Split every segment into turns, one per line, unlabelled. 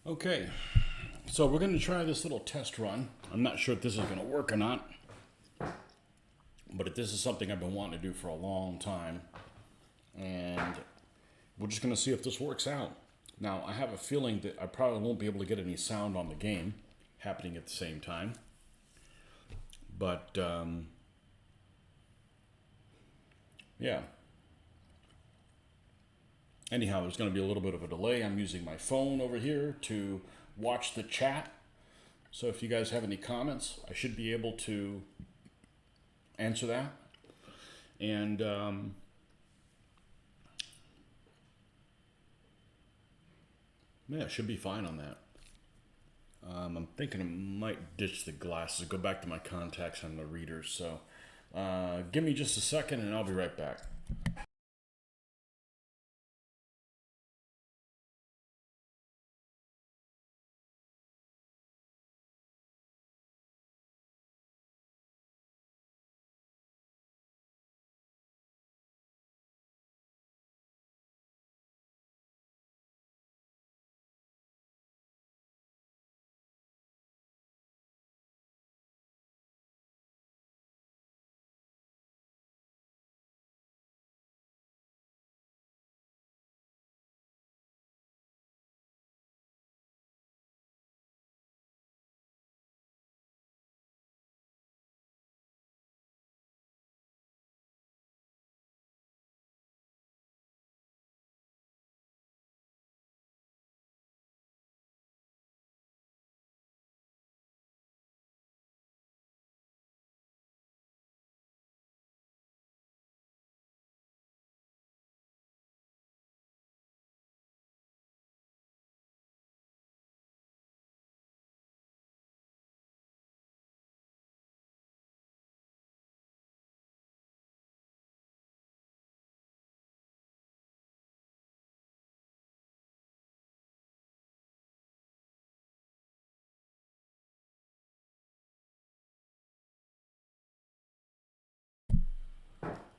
Okay, so we're going to try this little test run. I'm not sure if this is going to work or not, but this is something I've been wanting to do for a long time, and we're just going to see if this works out. Now, I have a feeling that I probably won't be able to get any sound on the game happening at the same time, but yeah. Anyhow, there's going to be a little bit of a delay. I'm using my phone over here to watch the chat. So if you guys have any comments, I should be able to answer that. And yeah, should be fine on that. I'm thinking I might ditch the glasses, go back to my contacts on the readers. So give me just a second and I'll be right back.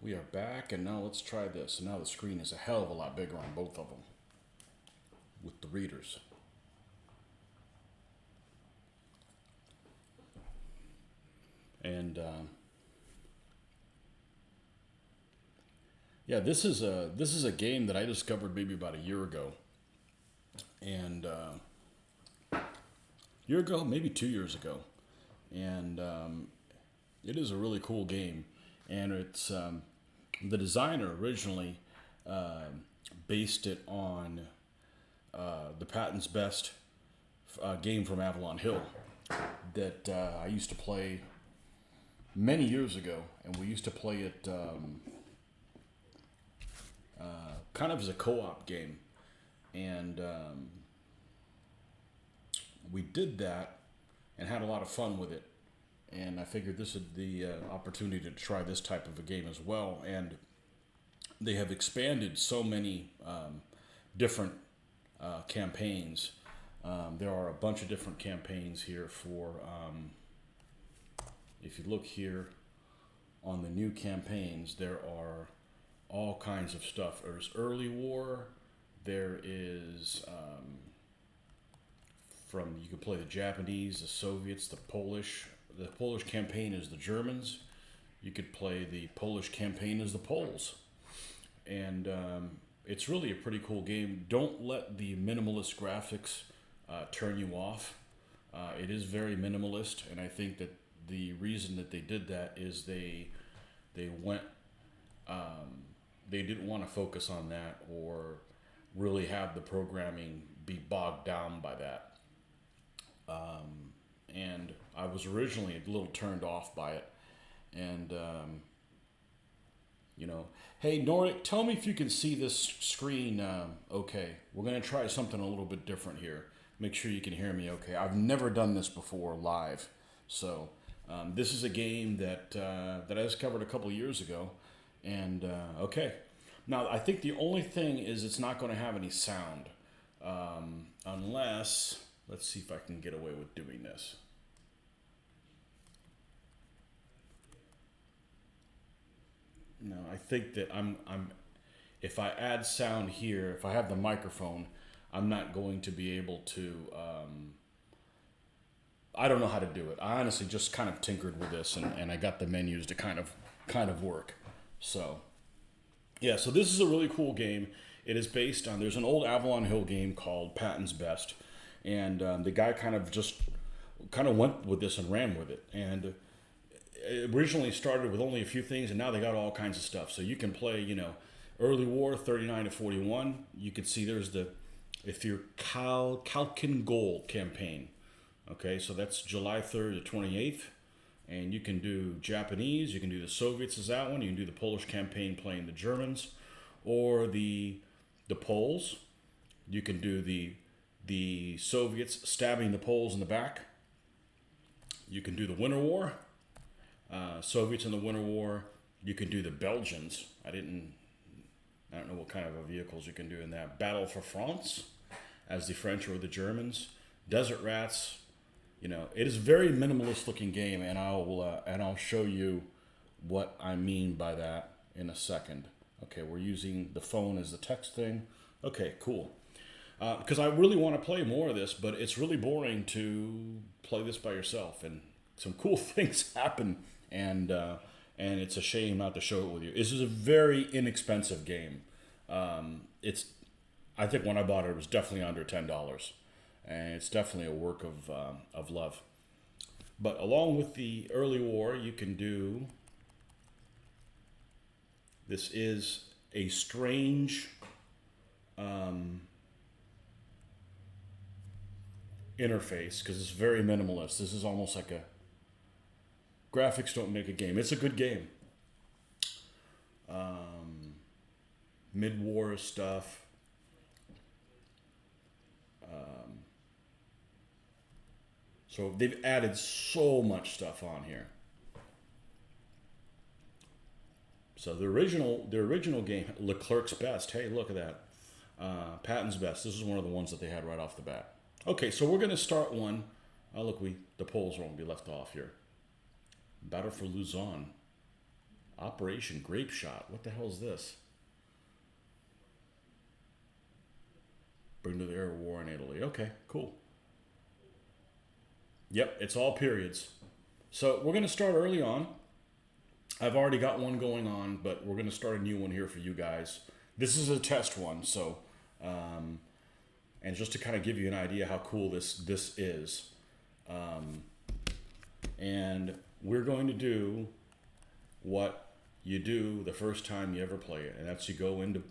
We are back, and now let's try this. Now the screen is a hell of a lot bigger on both of them with the readers. And yeah, this is a game that I discovered maybe about a year ago, and year ago, maybe 2 years ago, and it is a really cool game, and it's the designer originally based it on the Patton's Best game from Avalon Hill that I used to play many years ago, and we used to play it kind of as a co-op game, and we did that and had a lot of fun with it. And I figured this would be the opportunity to try this type of a game as well. And they have expanded so many different campaigns. There are a bunch of different campaigns here for, if you look here on the new campaigns, there are all kinds of stuff. There's early war, there is from, you can play the Japanese, the Soviets, the Polish. The Polish campaign is the Germans. You could play the Polish campaign as the Poles. And it's really a pretty cool game. Don't let the minimalist graphics turn you off. It is very minimalist, and I think that the reason that they did that is they went they didn't want to focus on that or really have the programming be bogged down by that. And I was originally a little turned off by it, and hey Nordic, tell me if you can see this screen. Okay, we're gonna try something a little bit different here. Make sure you can hear me okay. I've never done this before live, so this is a game that I discovered a couple years ago, and okay. Now I think the only thing is it's not going to have any sound, unless, let's see if I can get away with doing this. No, I think that I'm if I add sound here, if I have the microphone, I'm not going to be able to. I don't know how to do it. I honestly just kind of tinkered with this, and I got the menus to kind of work. So yeah, so this is a really cool game. It is based on, there's an old Avalon Hill game called Patton's Best, and the guy kind of went with this and ran with it. And it originally started with only a few things, and now they got all kinds of stuff. So you can play, early war 39 to 41. You can see there's if you're Kalkin Goal campaign. Okay, so that's July 3rd to 28th. And you can do Japanese, you can do the Soviets is that one, you can do the Polish campaign playing the Germans, or the Poles. You can do the Soviets stabbing the Poles in the back. You can do the Winter War, Soviets in the Winter War. You can do the Belgians. I don't know what kind of vehicles you can do in that. Battle for France, as the French or the Germans. Desert Rats. It is a very minimalist looking game, and I'll show you what I mean by that in a second. Okay, we're using the phone as the text thing. Okay, cool. Because I really want to play more of this, but it's really boring to play this by yourself, and some cool things happen, and it's a shame not to show it with you. This is a very inexpensive game. I think when I bought it, it was definitely under $10. And it's definitely a work of love. But along with the early war, you can do. This is a strange interface because it's very minimalist. This is almost like graphics don't make a game. It's a good game. Mid-war stuff. So they've added so much stuff on here. So the original game, Leclerc's Best. Hey, look at that. Patton's Best. This is one of the ones that they had right off the bat. Okay, so we're going to start one. Oh, look, the Poles won't be left off here. Battle for Luzon. Operation Grape Shot. What the hell is this? Bring to the air war in Italy. Okay, cool. Yep, it's all periods. So we're going to start early on. I've already got one going on, but we're going to start a new one here for you guys. This is a test one, so and just to kind of give you an idea how cool this is, and we're going to do what you do the first time you ever play it, and that's you go into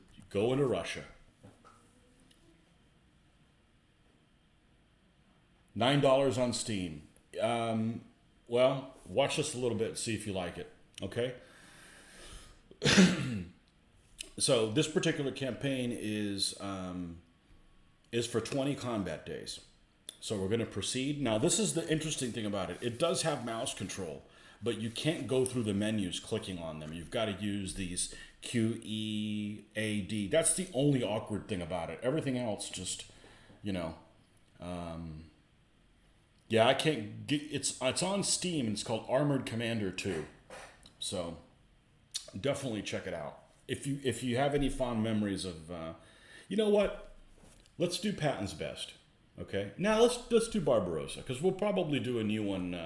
Russia. $9 on Steam. Well, watch this a little bit and see if you like it. Okay? So this particular campaign is for 20 combat days. So we're going to proceed. Now, this is the interesting thing about it. It does have mouse control, but you can't go through the menus clicking on them. You've got to use these Q, E, A, D. That's the only awkward thing about it. Everything else just, yeah, I can't get it's on Steam and it's called Armored Commander 2. So definitely check it out. If you have any fond memories of you know what? Let's do Patton's Best. Okay? Now let's do Barbarossa, because we'll probably do a new one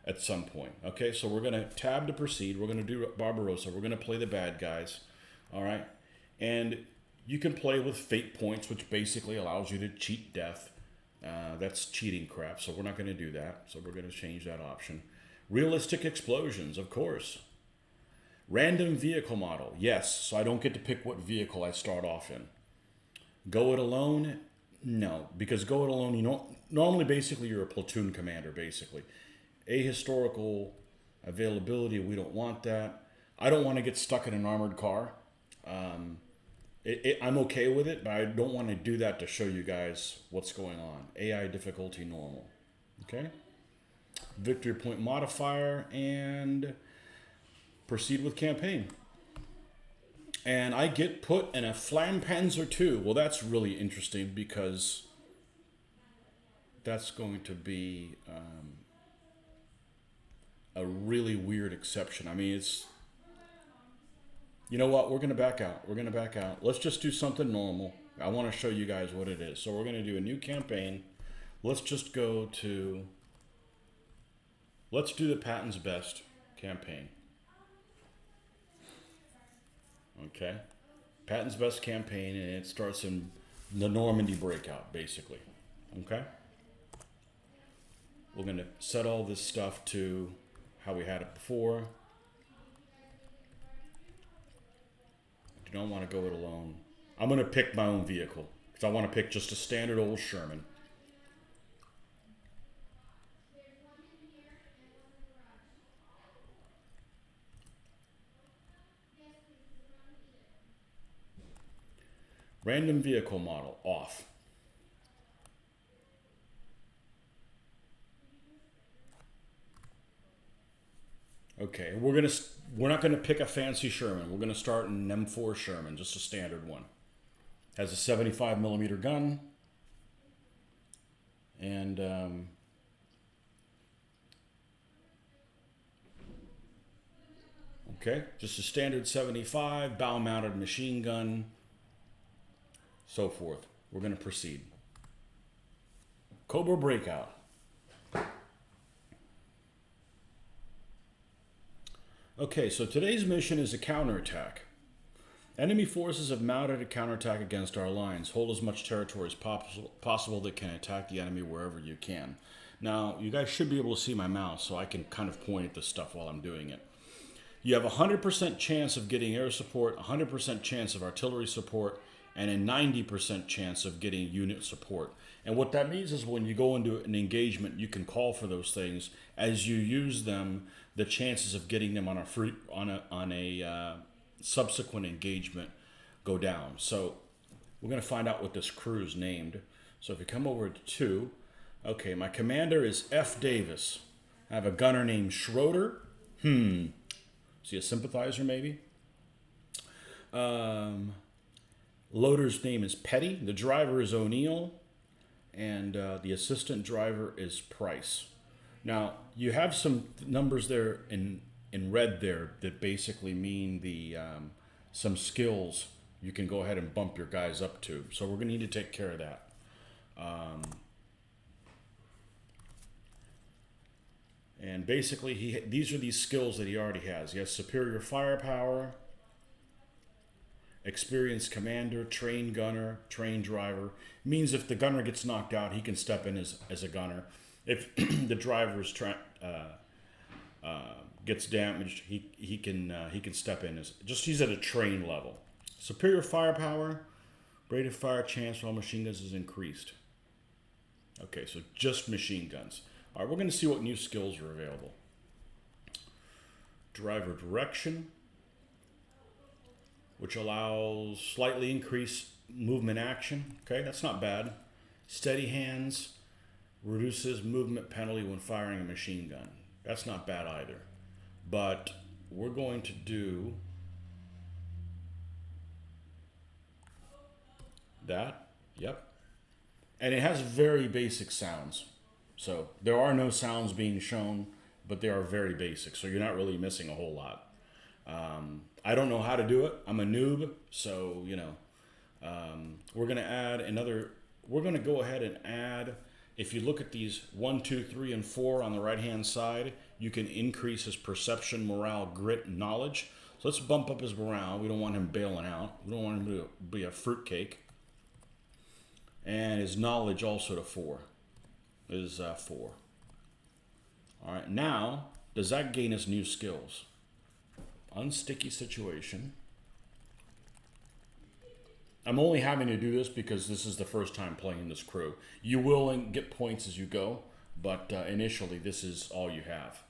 at some point. Okay, so we're gonna tab to proceed. We're gonna do Barbarossa. We're gonna play the bad guys. All right? And you can play with fate points, which basically allows you to cheat death. That's cheating crap, so we're not going to do that. So we're going to change that option. Realistic explosions, of course. Random vehicle model, yes. So I don't get to pick what vehicle I start off in. Go it alone, no, because go it alone, normally basically you're a platoon commander, basically. Ahistorical availability, we don't want that. I don't want to get stuck in an armored car. I'm okay with it, but I don't want to do that to show you guys what's going on. AI difficulty normal. Okay? Victory point modifier, and proceed with campaign. And I get put in a Flampanzer 2. Well, that's really interesting because that's going to be a really weird exception. I mean, you know what? We're going to back out. Let's just do something normal, I want to show you guys what it is. So we're going to do a new campaign. Let's just go to, let's do the Patton's Best campaign. Okay. Patton's Best campaign, and it starts in the Normandy breakout, basically. Okay. We're going to set all this stuff to how we had it before. You don't want to go it alone. I'm going to pick my own vehicle because I want to pick just a standard old Sherman. Random vehicle model off. Okay, we're not gonna pick a fancy Sherman. We're gonna start in an M4 Sherman, just a standard one. Has a 75 millimeter gun, and okay, just a standard 75 bow-mounted machine gun, so forth. We're gonna proceed. Cobra breakout. Okay, so today's mission is a counterattack. Enemy forces have mounted a counterattack against our lines. Hold as much territory as possible that can attack the enemy wherever you can. Now, you guys should be able to see my mouse, so I can kind of point at this stuff while I'm doing it. You have a 100% chance of getting air support, a 100% chance of artillery support, and a 90% chance of getting unit support. And what that means is when you go into an engagement, you can call for those things. As you use them, the chances of getting them on a subsequent engagement go down. So we're going to find out what this crew is named. So if you come over to 2, okay, my commander is F. Davis. I have a gunner named Schroeder. See a sympathizer maybe? Loader's name is Petty. The driver is O'Neill. And the assistant driver is Price. Now, you have some numbers there in red there that basically mean the some skills you can go ahead and bump your guys up to. So we're going to need to take care of that. And basically, these are these skills that he already has. He has superior firepower, experienced commander, trained gunner, trained driver. Means if the gunner gets knocked out, he can step in as a gunner. If the driver gets damaged, he can step in as he's at a trained level. Superior firepower, rate of fire chance for all machine guns is increased. Okay, so just machine guns. All right, we're going to see what new skills are available. Driver direction, which allows slightly increased movement action. Okay, that's not bad. Steady hands reduces movement penalty when firing a machine gun. That's not bad either. But we're going to do that. Yep. And it has very basic sounds. So there are no sounds being shown, but they are very basic. So you're not really missing a whole lot. I don't know how to do it. I'm a noob. So, we're going to add another. We're going to go ahead and add. If you look at these 1, 2, 3, and 4 on the right-hand side, you can increase his perception, morale, grit, and knowledge. So let's bump up his morale. We don't want him bailing out. We don't want him to be a fruitcake. And his knowledge also to 4 is 4. All right, now, does that gain us new skills? Unsticky situation. I'm only having to do this because this is the first time playing this crew. You will get points as you go, but initially this is all you have.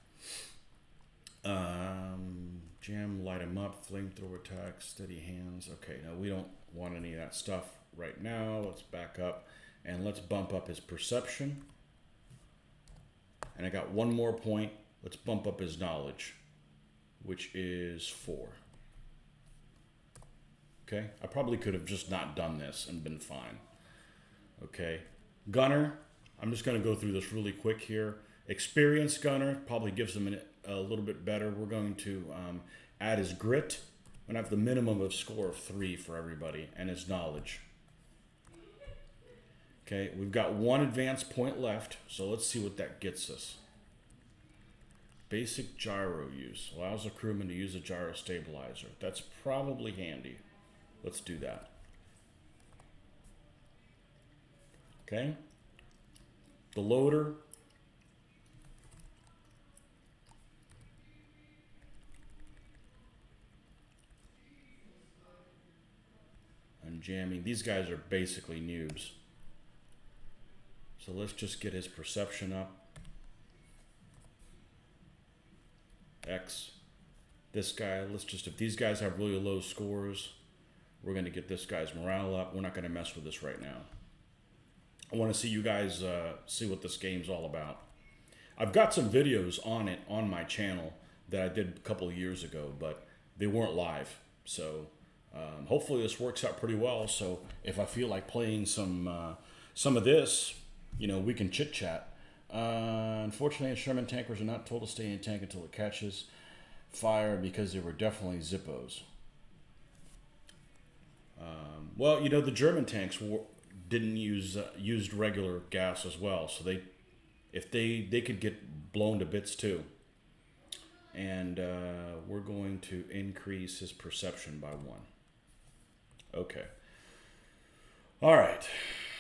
Jam, light them up, flamethrower attack, steady hands. Okay, now we don't want any of that stuff right now. Let's back up and let's bump up his perception. And I got one more point. Let's bump up his knowledge, which is 4. Okay, I probably could have just not done this and been fine. Okay, gunner, I'm just going to go through this really quick here. Experienced gunner probably gives him a little bit better. We're going to add his grit. I'm going to have the minimum of score of 3 for everybody, and his knowledge. Okay, we've got one advance point left, so let's see what that gets us. Basic gyro use. Allows the crewman to use a gyro stabilizer. That's probably handy. Let's do that. Okay. The loader. And jamming. These guys are basically noobs. So let's just get his perception up. X. This guy, let's just, if these guys have really low scores, we're going to get this guy's morale up. We're not going to mess with this right now. I want to see you guys see what this game's all about. I've got some videos on it on my channel that I did a couple of years ago, but they weren't live. So hopefully this works out pretty well. So if I feel like playing some of this, you know, we can chit chat. Unfortunately, Sherman tankers are not told to stay in tank until it catches fire because they were definitely Zippos. Well, you know, the German tanks didn't use used regular gas as well, so they could get blown to bits too. And we're going to increase his perception by 1. Okay. All right.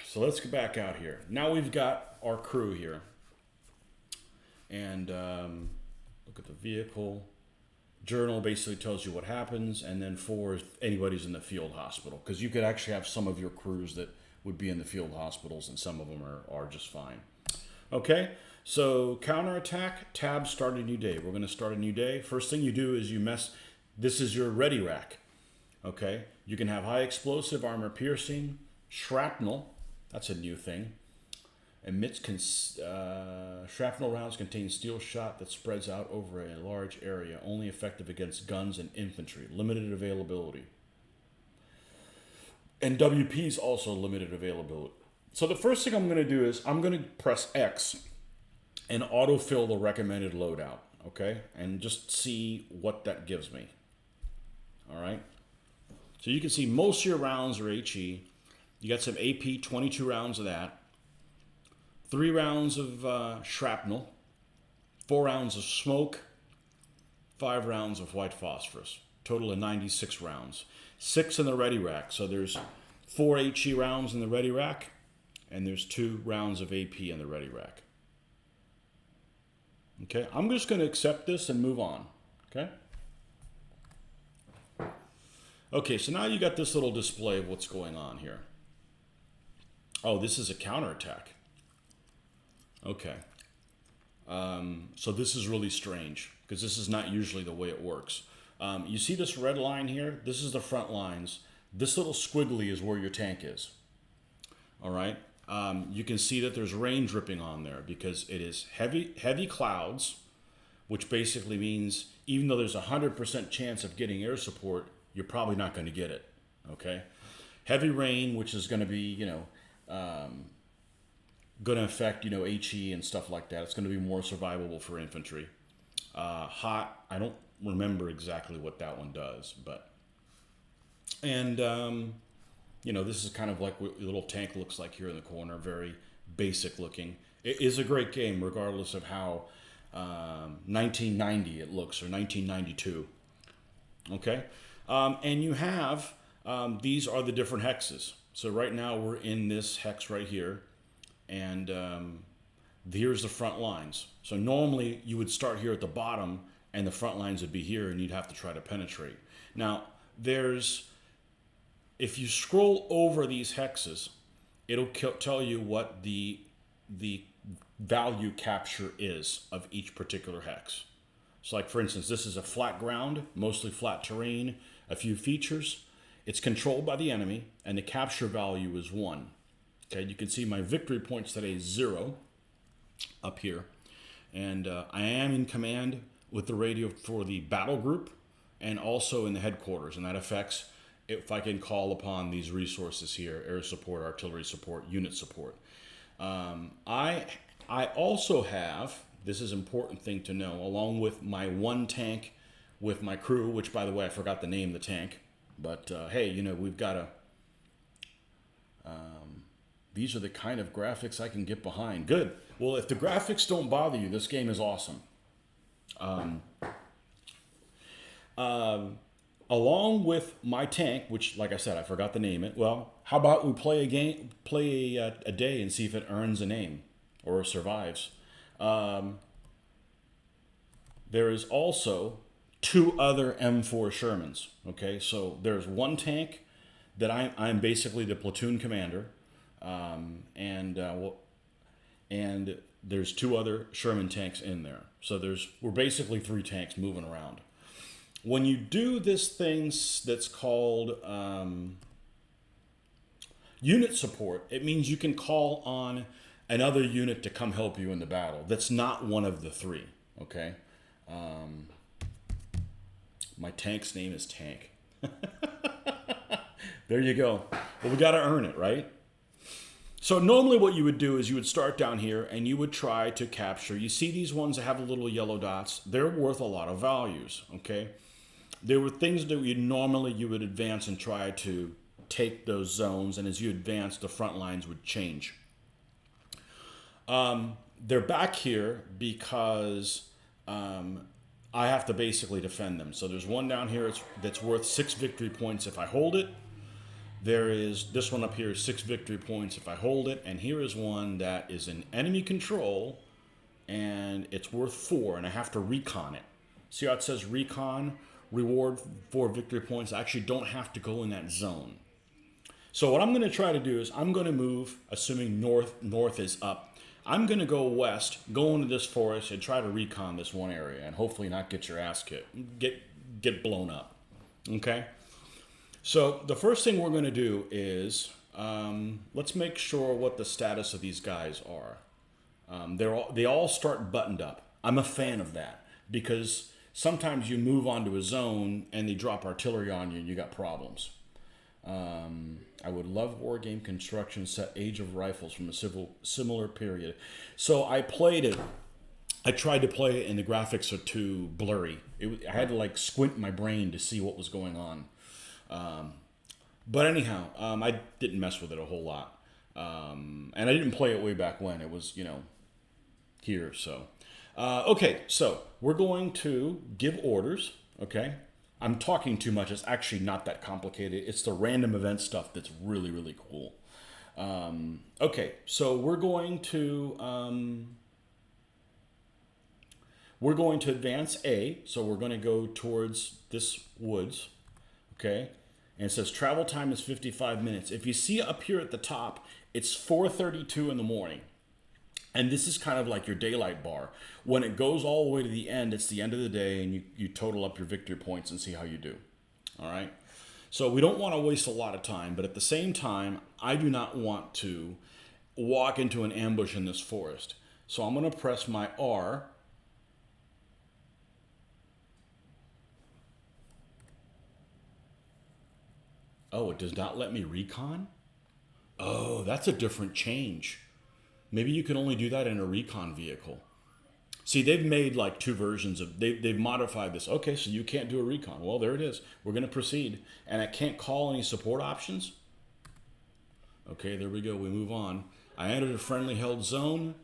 So let's get back out here. Now we've got our crew here. And look at the vehicle. Journal basically tells you what happens. And then 4 is anybody's in the field hospital. Because you could actually have some of your crews that would be in the field hospitals, and some of them are just fine. Okay, so counterattack, tab, start a new day. We're going to start a new day. First thing you do is this is your ready rack. Okay, you can have high explosive, armor piercing, shrapnel. That's a new thing. Shrapnel rounds contain steel shot that spreads out over a large area, only effective against guns and infantry. Limited availability. And WP is also limited availability. So the first thing I'm going to do is I'm going to press X and autofill the recommended loadout, okay? And just see what that gives me. All right? So you can see most of your rounds are HE. You got some AP, 22 rounds of that. 3 rounds of shrapnel. 4 rounds of smoke. 5 rounds of white phosphorus. Total of 96 rounds. 6 in the ready rack. So there's 4 HE rounds in the ready rack, and there's 2 rounds of AP in the ready rack. Okay, I'm just going to accept this and move on. Okay. Okay, so now you got this little display of what's going on here. Oh, this is a counterattack. Okay. So this is really strange because this is not usually the way it works. You see this red line here? This is the front lines. This little squiggly is where your tank is. All right. You can see that there's rain dripping on there because it is heavy clouds, which basically means even though there's a 100% chance of getting air support, you're probably not going to get it. Okay. Heavy rain, which is going to be, going to affect, HE and stuff like that. It's going to be more survivable for infantry. Hot, I don't remember exactly what that one does, but, and, this is kind of like what the little tank looks like here in the corner, very basic looking. It is a great game, regardless of how 1990 it looks, or 1992. Okay, and you have, these are the different hexes. So right now we're in this hex right here, and here's the front lines. So normally you would start here at the bottom, and the front lines would be here, and you'd have to try to penetrate. Now, if you scroll over these hexes, it'll tell you what the value capture is of each particular hex. So like, for instance, this is a flat ground, mostly flat terrain, a few features. It's controlled by the enemy, and the capture value is 1. Okay, you can see my victory points today is 0 up here. And I am in command with the radio for the battle group and also in the headquarters, and that affects if I can call upon these resources here: air support, artillery support, unit support. I also have, this is an important thing to know, along with my 1 tank with my crew, which, by the way, I forgot to name the tank, but hey, we've got These are the kind of graphics I can get behind. Good. Well, if the graphics don't bother you, this game is awesome. Along with my tank, which, like I said, I forgot to name it. Well, how about we play a game, play a day, and see if it earns a name or survives. There is also 2 other M4 Shermans. Okay, so there's one tank that I'm basically the platoon commander, and there's 2 other Sherman tanks in there. So we're basically 3 tanks moving around. When you do this thing that's called unit support, it means you can call on another unit to come help you in the battle. That's not one of the 3. Okay. My tank's name is Tank. There you go. Well, we got to earn it, right? So normally what you would do is you would start down here and you would try to capture. You see these ones that have the little yellow dots? They're worth a lot of values, okay? There were things that you would advance and try to take those zones, and as you advance, the front lines would change. They're back here because I have to basically defend them. So there's one down here that's worth 6 victory points if I hold it. There is this one up here, 6 victory points if I hold it. And here is one that is in enemy control, and it's worth 4, and I have to recon it. See how it says recon, reward 4 victory points? I actually don't have to go in that zone. So what I'm going to try to do is I'm going to move, assuming north is up. I'm going to go west, go into this forest, and try to recon this one area, and hopefully not get your ass kicked, get blown up. Okay? So the first thing we're going to do is let's make sure what the status of these guys are. They all start buttoned up. I'm a fan of that because sometimes you move onto a zone and they drop artillery on you and you got problems. I would love war game construction set Age of Rifles from a similar period. So I played it. I tried to play it and the graphics are too blurry. I had to like squint my brain to see what was going on. But anyhow, I didn't mess with it a whole lot. And I didn't play it way back when. It was, here. So, okay, so we're going to give orders, okay? I'm talking too much. It's actually not that complicated. It's the random event stuff that's really, really cool. Okay, so we're going to advance A. So we're going to go towards this woods, okay? And it says travel time is 55 minutes. If you see up here at the top, it's 4:32 in the morning. And this is kind of like your daylight bar. When it goes all the way to the end, it's the end of the day, and you total up your victory points and see how you do. All right? So we don't want to waste a lot of time, but at the same time, I do not want to walk into an ambush in this forest. So I'm going to press my R. Oh, it does not let me recon? Oh, that's a different change. Maybe you can only do that in a recon vehicle. See, they've made like 2 versions of, they've modified this. Okay, so you can't do a recon. Well, there it is. We're going to proceed. And I can't call any support options. Okay, there we go. We move on. I entered a friendly held zone.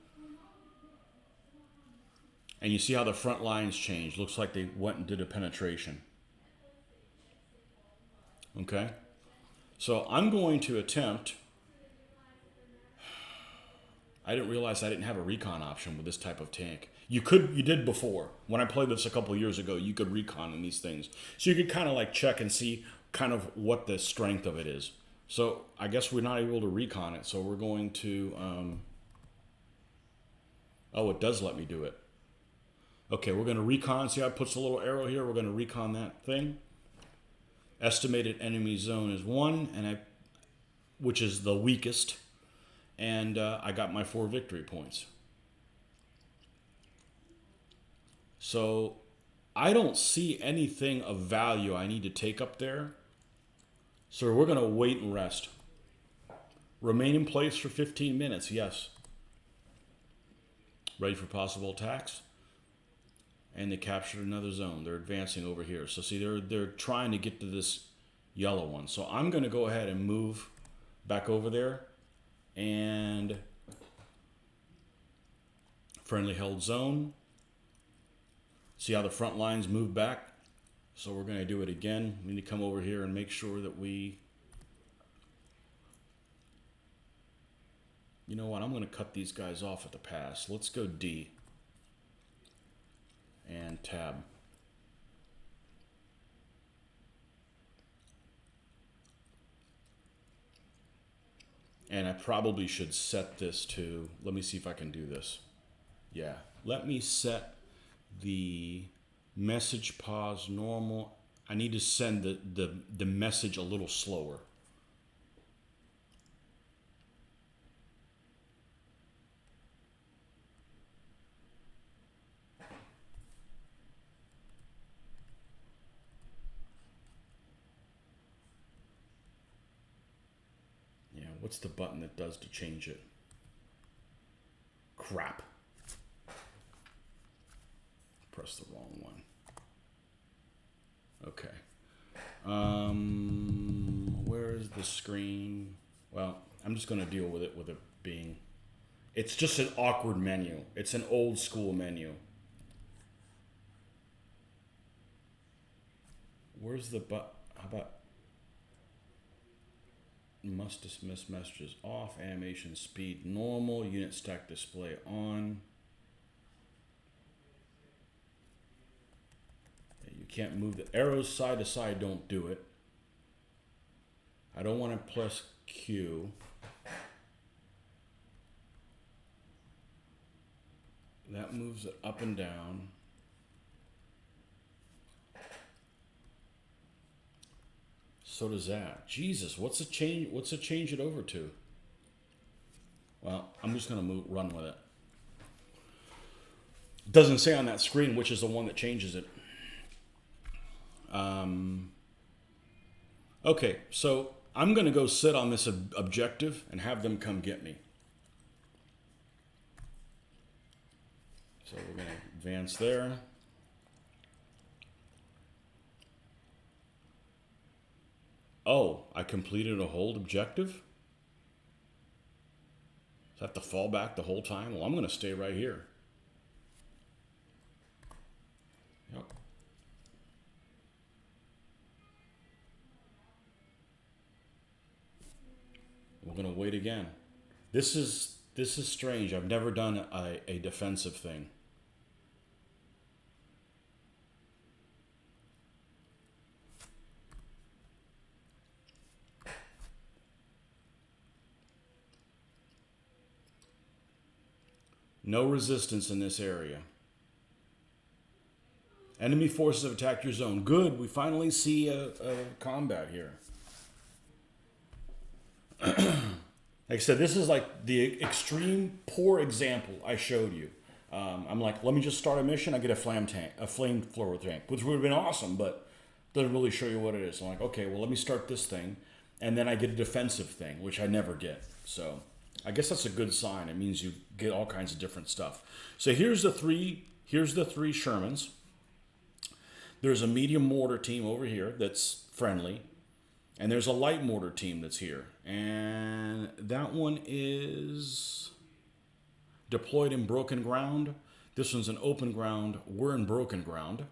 And you see how the front lines changed. Looks like they went and did a penetration. Okay. So I'm going to attempt. I didn't realize I didn't have a recon option with this type of tank. You did before. When I played this a couple years ago, you could recon in these things. So you could kind of like check and see kind of what the strength of it is. So I guess we're not able to recon it. So we're going to, oh, it does let me do it. Okay, we're going to recon. See how it puts a little arrow here? We're going to recon that thing. Estimated enemy zone is 1, which is the weakest. And I got my 4 victory points. So I don't see anything of value I need to take up there. So we're going to wait and rest. Remain in place for 15 minutes, yes. Ready for possible attacks. And they captured another zone. They're advancing over here. So see, they're trying to get to this yellow one. So I'm going to go ahead and move back over there. and friendly held zone. See how the front lines move back? So we're going to do it again. We need to come over here and make sure that we... You know what? I'm going to cut these guys off at the pass. Let's go D. And tab. And I probably should set this to... Let me see if I can do this. Yeah. Let me set the message pause normal. I need to send the message a little slower. Yeah, what's the button that does to change it? Crap. Press the wrong one. Okay. Where is the screen? Well, I'm just going to deal with it being... It's just an awkward menu. It's an old school menu. Where's the button? How about... Must dismiss messages off. Animation speed normal. Unit stack display on. You can't move the arrows side to side. Don't do it. I don't want to press Q. That moves it up and down. So does that. Jesus, what's it change? What's it change it over to? Well, I'm just gonna run with it. It doesn't say on that screen which is the one that changes it. Okay, so I'm gonna go sit on this objective and have them come get me. So we're gonna advance there. Oh, I completed a hold objective? Does that have to fall back the whole time? Well, I'm going to stay right here. Yep. We're going to wait again. This is strange. I've never done a defensive thing. No resistance in this area. Enemy forces have attacked your zone. Good, we finally see a combat here. Like I said, this is like the extreme poor example I showed you. I'm like, let me just start a mission. I get a flamethrower tank, which would have been awesome, but doesn't really show you what it is. So I'm like, okay, well, let me start this thing, and then I get a defensive thing, which I never get. So I guess that's a good sign. It means you get all kinds of different stuff. So here's the three Shermans. There's a medium mortar team over here that's friendly. And there's a light mortar team that's here. And that one is deployed in broken ground. This one's in open ground. We're in broken ground.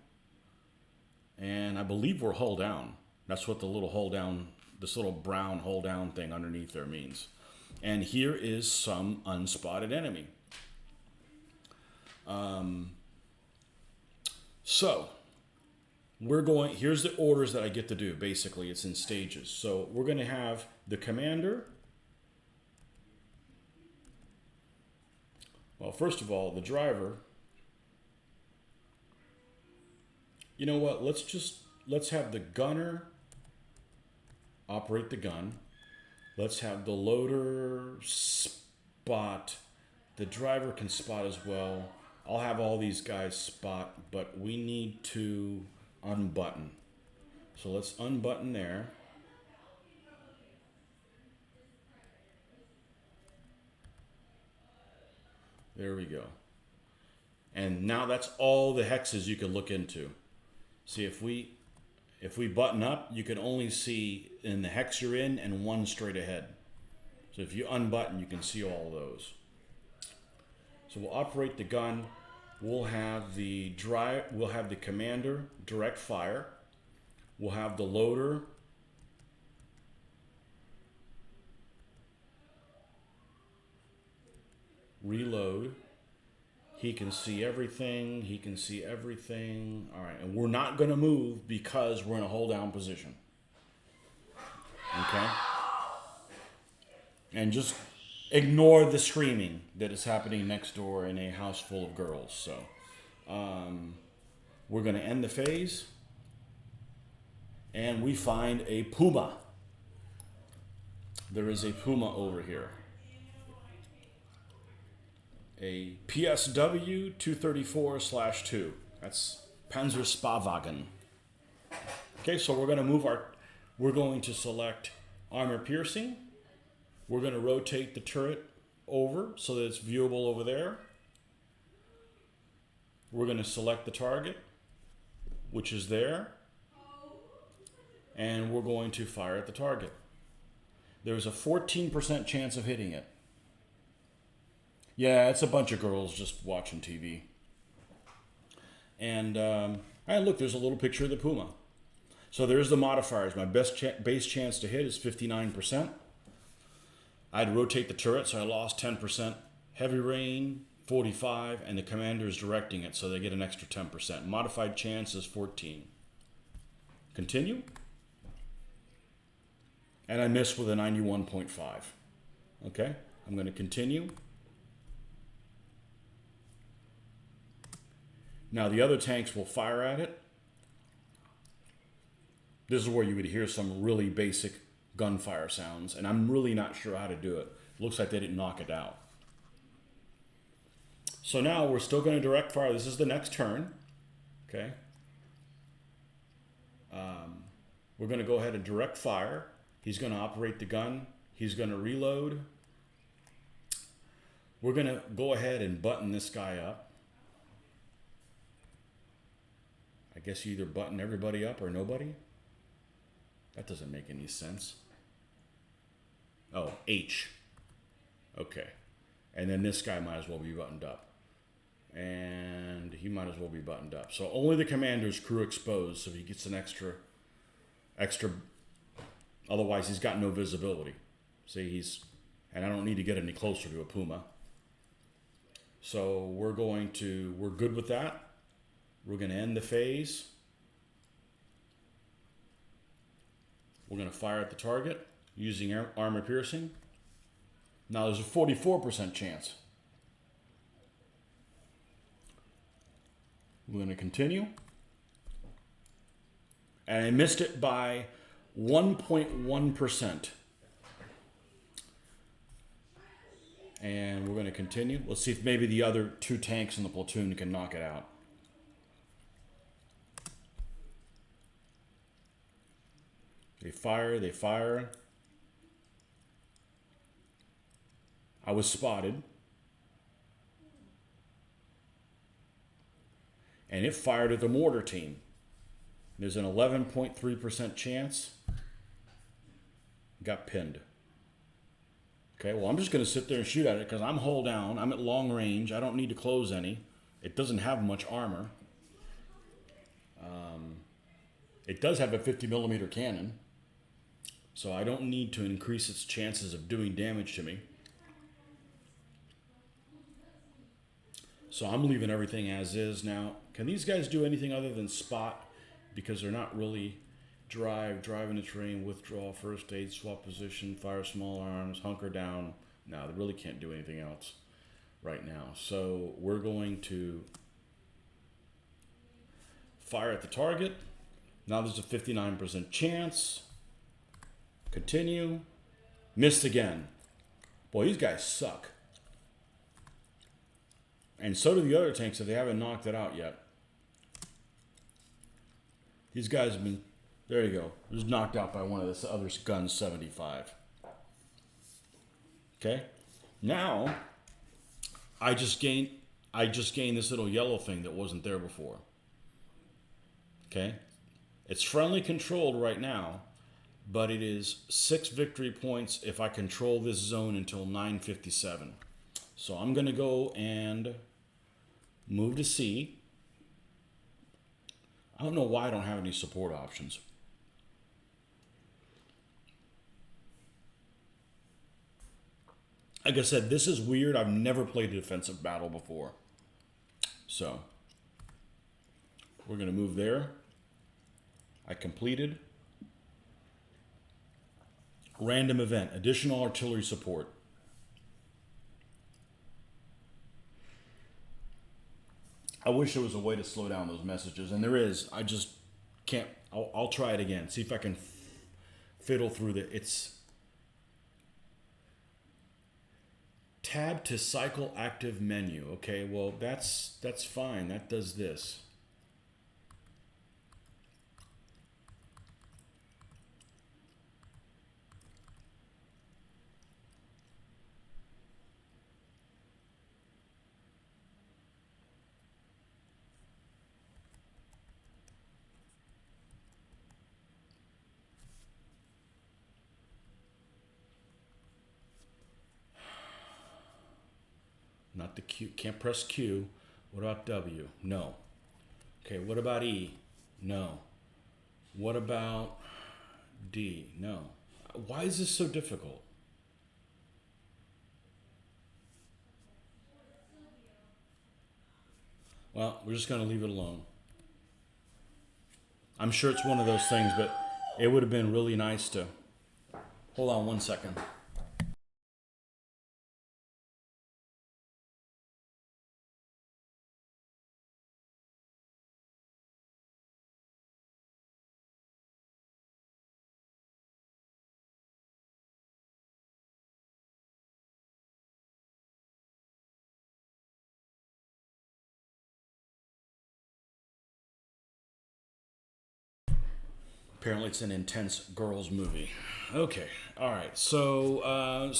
And I believe we're hull down. That's what the little hull down, this little brown hull down thing underneath there means. And here is some unspotted enemy. So here's the orders that I get to do. Basically, it's in stages. So we're going to have the commander. Well, first of all, the driver. You know what? Let's have the gunner operate the gun. Let's have the loader spot. The driver can spot as well. I'll have all these guys spot, but we need to unbutton. So let's unbutton there. There we go. And now that's all the hexes you can look into. See, if we button up, you can only see in the hex you're in and one straight ahead. So if you unbutton, you can see all of those. So we'll operate the gun. We'll have the commander direct fire. We'll have the loader reload. He can see everything. He can see everything. All right, and we're not going to move because we're in a hold down position. Okay? And just ignore the screaming that is happening next door in a house full of girls. So we're going to end the phase. And we find a puma. There is a puma over here. A PSW 234/2. That's Panzerspahwagen. Okay, so we're going to select armor piercing. We're going to rotate the turret over so that it's viewable over there. We're going to select the target, which is there. And we're going to fire at the target. There's a 14% chance of hitting it. Yeah, it's a bunch of girls just watching TV. And look, there's a little picture of the puma. So there's the modifiers. My base chance to hit is 59%. I'd rotate the turret, so I lost 10%. Heavy rain, 45, and the commander is directing it, so they get an extra 10%. Modified chance is 14. Continue. And I missed with a 91.5. Okay, I'm going to continue. Now the other tanks will fire at it. This is where you would hear some really basic gunfire sounds, and I'm really not sure how to do it. Looks like they didn't knock it out. So now we're still going to direct fire. This is the next turn. Okay. We're going to go ahead and direct fire. He's going to operate the gun. He's going to reload. We're going to go ahead and button this guy up. I guess you either button everybody up or nobody. That doesn't make any sense. Oh, H. Okay. And then this guy might as well be buttoned up. And he might as well be buttoned up. So only the commander's crew exposed, so he gets an extra. Otherwise, he's got no visibility. See, and I don't need to get any closer to a puma. So we're good with that. We're going to end the phase. We're going to fire at the target using armor piercing. Now there's a 44% chance. We're going to continue. And I missed it by 1.1%. And we're going to continue. Let's see if maybe the other two tanks in the platoon can knock it out. They fire. I was spotted. And it fired at the mortar team. There's an 11.3% chance. Got pinned. Okay, well, I'm just going to sit there and shoot at it because I'm hull down. I'm at long range. I don't need to close any. It doesn't have much armor. It does have a 50 millimeter cannon. So I don't need to increase its chances of doing damage to me. So I'm leaving everything as is now. Can these guys do anything other than spot? Because they're not really drive in the terrain, withdraw, first aid, swap position, fire small arms, hunker down. No, they really can't do anything else right now. So we're going to fire at the target. Now there's a 59% chance. Continue. Missed again. Boy, these guys suck. And so do the other tanks if they haven't knocked it out yet. These guys have been, there you go. Just knocked out by one of the other guns, 75. Okay. Now, I just gained this little yellow thing that wasn't there before. Okay. It's friendly controlled right now. but it is 6 victory points if I control this zone until 957. So I'm going to go and move to C. I don't know why I don't have any support options. Like I said, this is weird. I've never played a defensive battle before. So we're going to move there. I completed. Random event, additional artillery support. I wish there was a way to slow down those messages, and there is. I just can't. I'll try it again. See if I can fiddle through it's tab to cycle active menu. Okay, well that's fine. That does this. Not the Q. Can't press Q. What about W? No. Okay, what about E? No. What about D? No. Why is this so difficult? Well, we're just going to leave it alone. I'm sure it's one of those things, but it would have been really nice to... Hold on one second. Apparently it's an intense girls movie. Okay, all right. So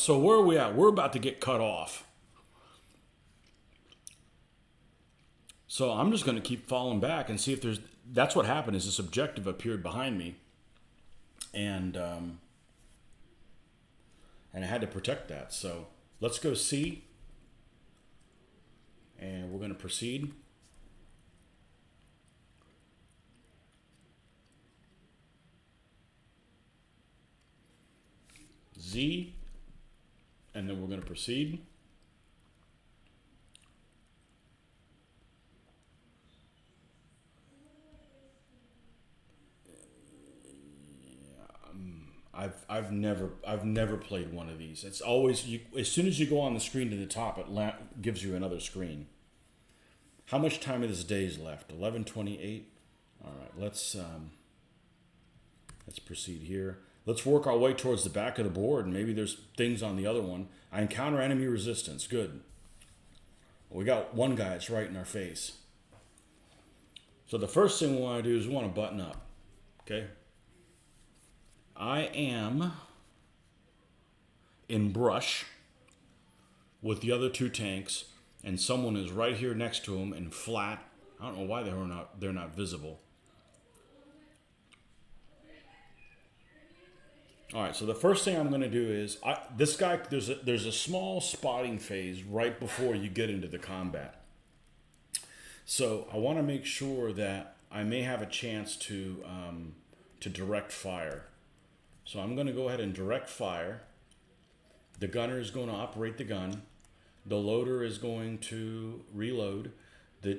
where are we at? We're about to get cut off. So I'm just going to keep falling back and see if there's... That's what happened, is this objective appeared behind me. And I had to protect that. So let's go C. And we're going to proceed. Z, and then we're going to proceed. I've never played one of these. It's always as soon as you go on the screen to the top, it gives you another screen. How much time of this day is left? 11:28. All right, let's proceed here. Let's work our way towards the back of the board, and maybe there's things on the other one. I encounter enemy resistance. Good. We got one guy that's right in our face. So the first thing we want to do is we want to button up. Okay. I am in brush with the other two tanks, and someone is right here next to him in flat. I don't know why they're not visible. All right, so the first thing I'm going to do is this guy. There's a small spotting phase right before you get into the combat. So I want to make sure that I may have a chance to direct fire. So I'm going to go ahead and direct fire. The gunner is going to operate the gun. The loader is going to reload,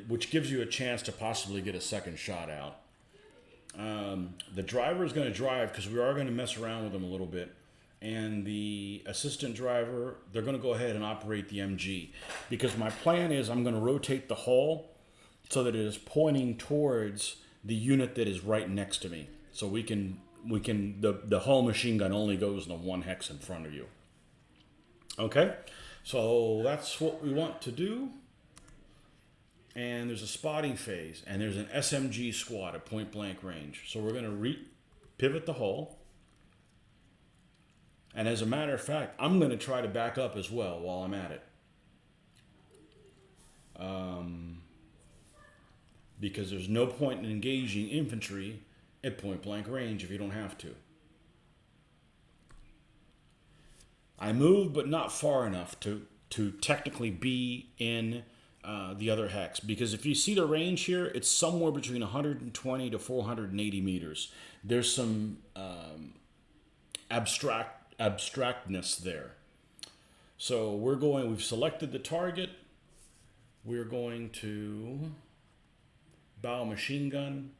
which gives you a chance to possibly get a second shot out. The driver is going to drive because we are going to mess around with him a little bit. And the assistant driver, they're going to go ahead and operate the MG. Because my plan is I'm going to rotate the hull so that it is pointing towards the unit that is right next to me. So the hull machine gun only goes in the one hex in front of you. Okay, so that's what we want to do. And there's a spotting phase, and there's an SMG squad at point blank range. So we're going to pivot the hull. And as a matter of fact, I'm going to try to back up as well while I'm at it. Because there's no point in engaging infantry at point blank range if you don't have to. I moved, but not far enough to technically be in the other hex. Because if you see the range here, it's somewhere between 120 to 480 meters. There's some abstractness there. So we've selected the target. We're going to bow machine gun.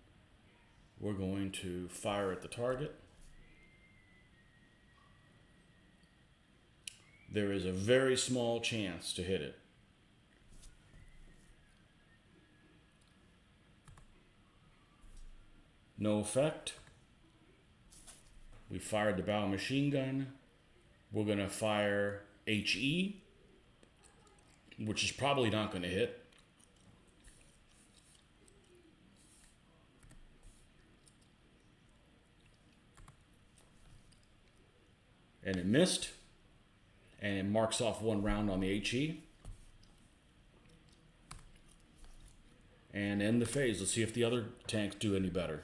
We're going to fire at the target. There is a very small chance to hit it. No effect. We fired the bow machine gun. We're going to fire HE, which is probably not going to hit. And it missed. And it marks off one round on the HE. And end the phase. Let's see if the other tanks do any better.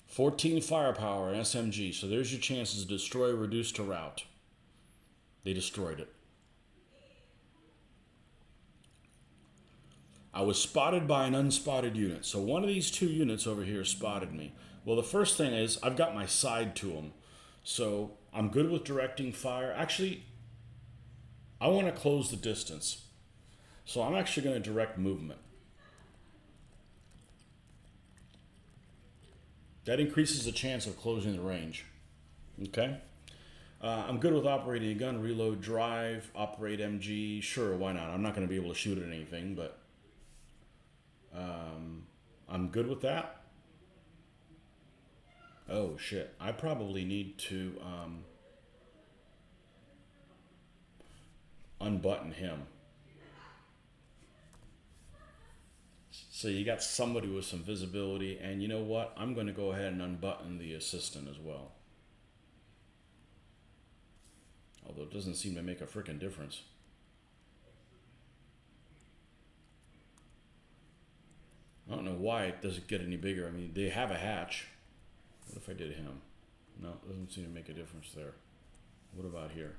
14 firepower and SMG. So there's your chances to destroy, reduce to rout. They destroyed it. I was spotted by an unspotted unit. So one of these two units over here spotted me. Well, the first thing is I've got my side to them. So I'm good with directing fire. Actually, I want to close the distance. So I'm actually going to direct movement. That increases the chance of closing the range. Okay? I'm good with operating a gun, reload, drive, operate MG. Sure, why not? I'm not going to be able to shoot at anything, but I'm good with that. Oh, shit. I probably need to unbutton him. So you got somebody with some visibility, and you know what? I'm going to go ahead and unbutton the assistant as well. Although it doesn't seem to make a frickin' difference. I don't know why it doesn't get any bigger. I mean, they have a hatch. What if I did him? No, it doesn't seem to make a difference there. What about here?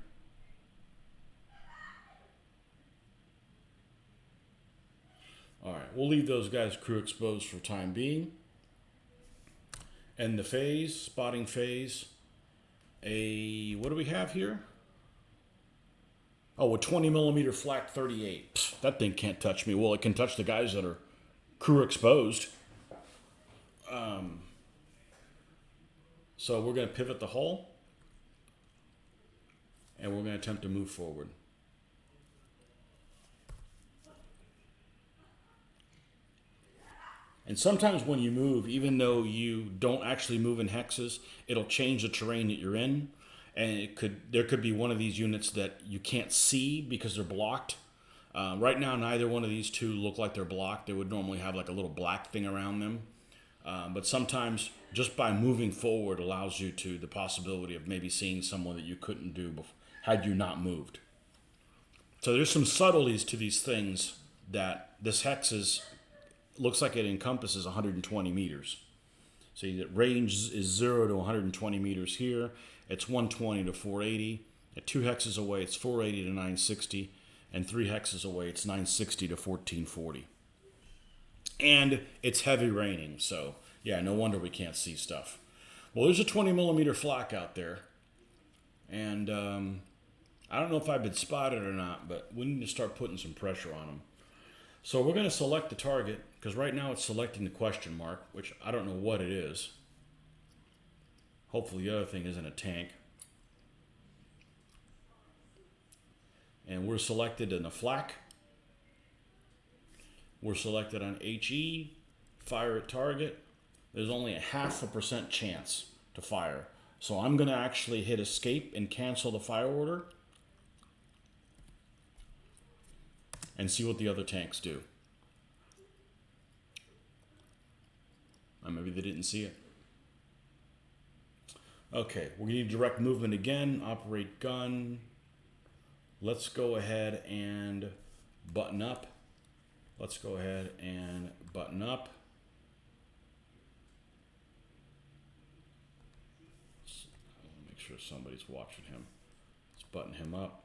Alright, we'll leave those guys crew exposed for time being. End the phase, spotting phase. What do we have here? Oh, a 20 millimeter flak 38. Pfft, that thing can't touch me. Well, it can touch the guys that are crew exposed. So we're going to pivot the hull. And we're going to attempt to move forward. And sometimes when you move, even though you don't actually move in hexes, it'll change the terrain that you're in. And there could be one of these units that you can't see because they're blocked. Right now, neither one of these two look like they're blocked. They would normally have like a little black thing around them. But sometimes just by moving forward allows you to the possibility of maybe seeing someone that you couldn't do had you not moved. So there's some subtleties to these things that this hex looks like it encompasses 120 meters. See, the range is 0 to 120 meters here. It's 120 to 480. At 2 hexes away, it's 480 to 960. And 3 hexes away, it's 960 to 1440. And it's heavy raining, so yeah, no wonder we can't see stuff. Well, there's a 20 millimeter flak out there. And I don't know if I've been spotted or not, but we need to start putting some pressure on them. So we're going to select the target, because right now it's selecting the question mark, which I don't know what it is. Hopefully the other thing isn't a tank. And we're selected in the flak. We're selected on HE, fire at target. There's only a 0.5% chance to fire. So I'm going to actually hit escape and cancel the fire order. And see what the other tanks do. Maybe they didn't see it. Okay, we're going to direct movement again, operate gun. Let's go ahead and button up. Let's go ahead and button up. sure somebody's watching him. Let's button him up.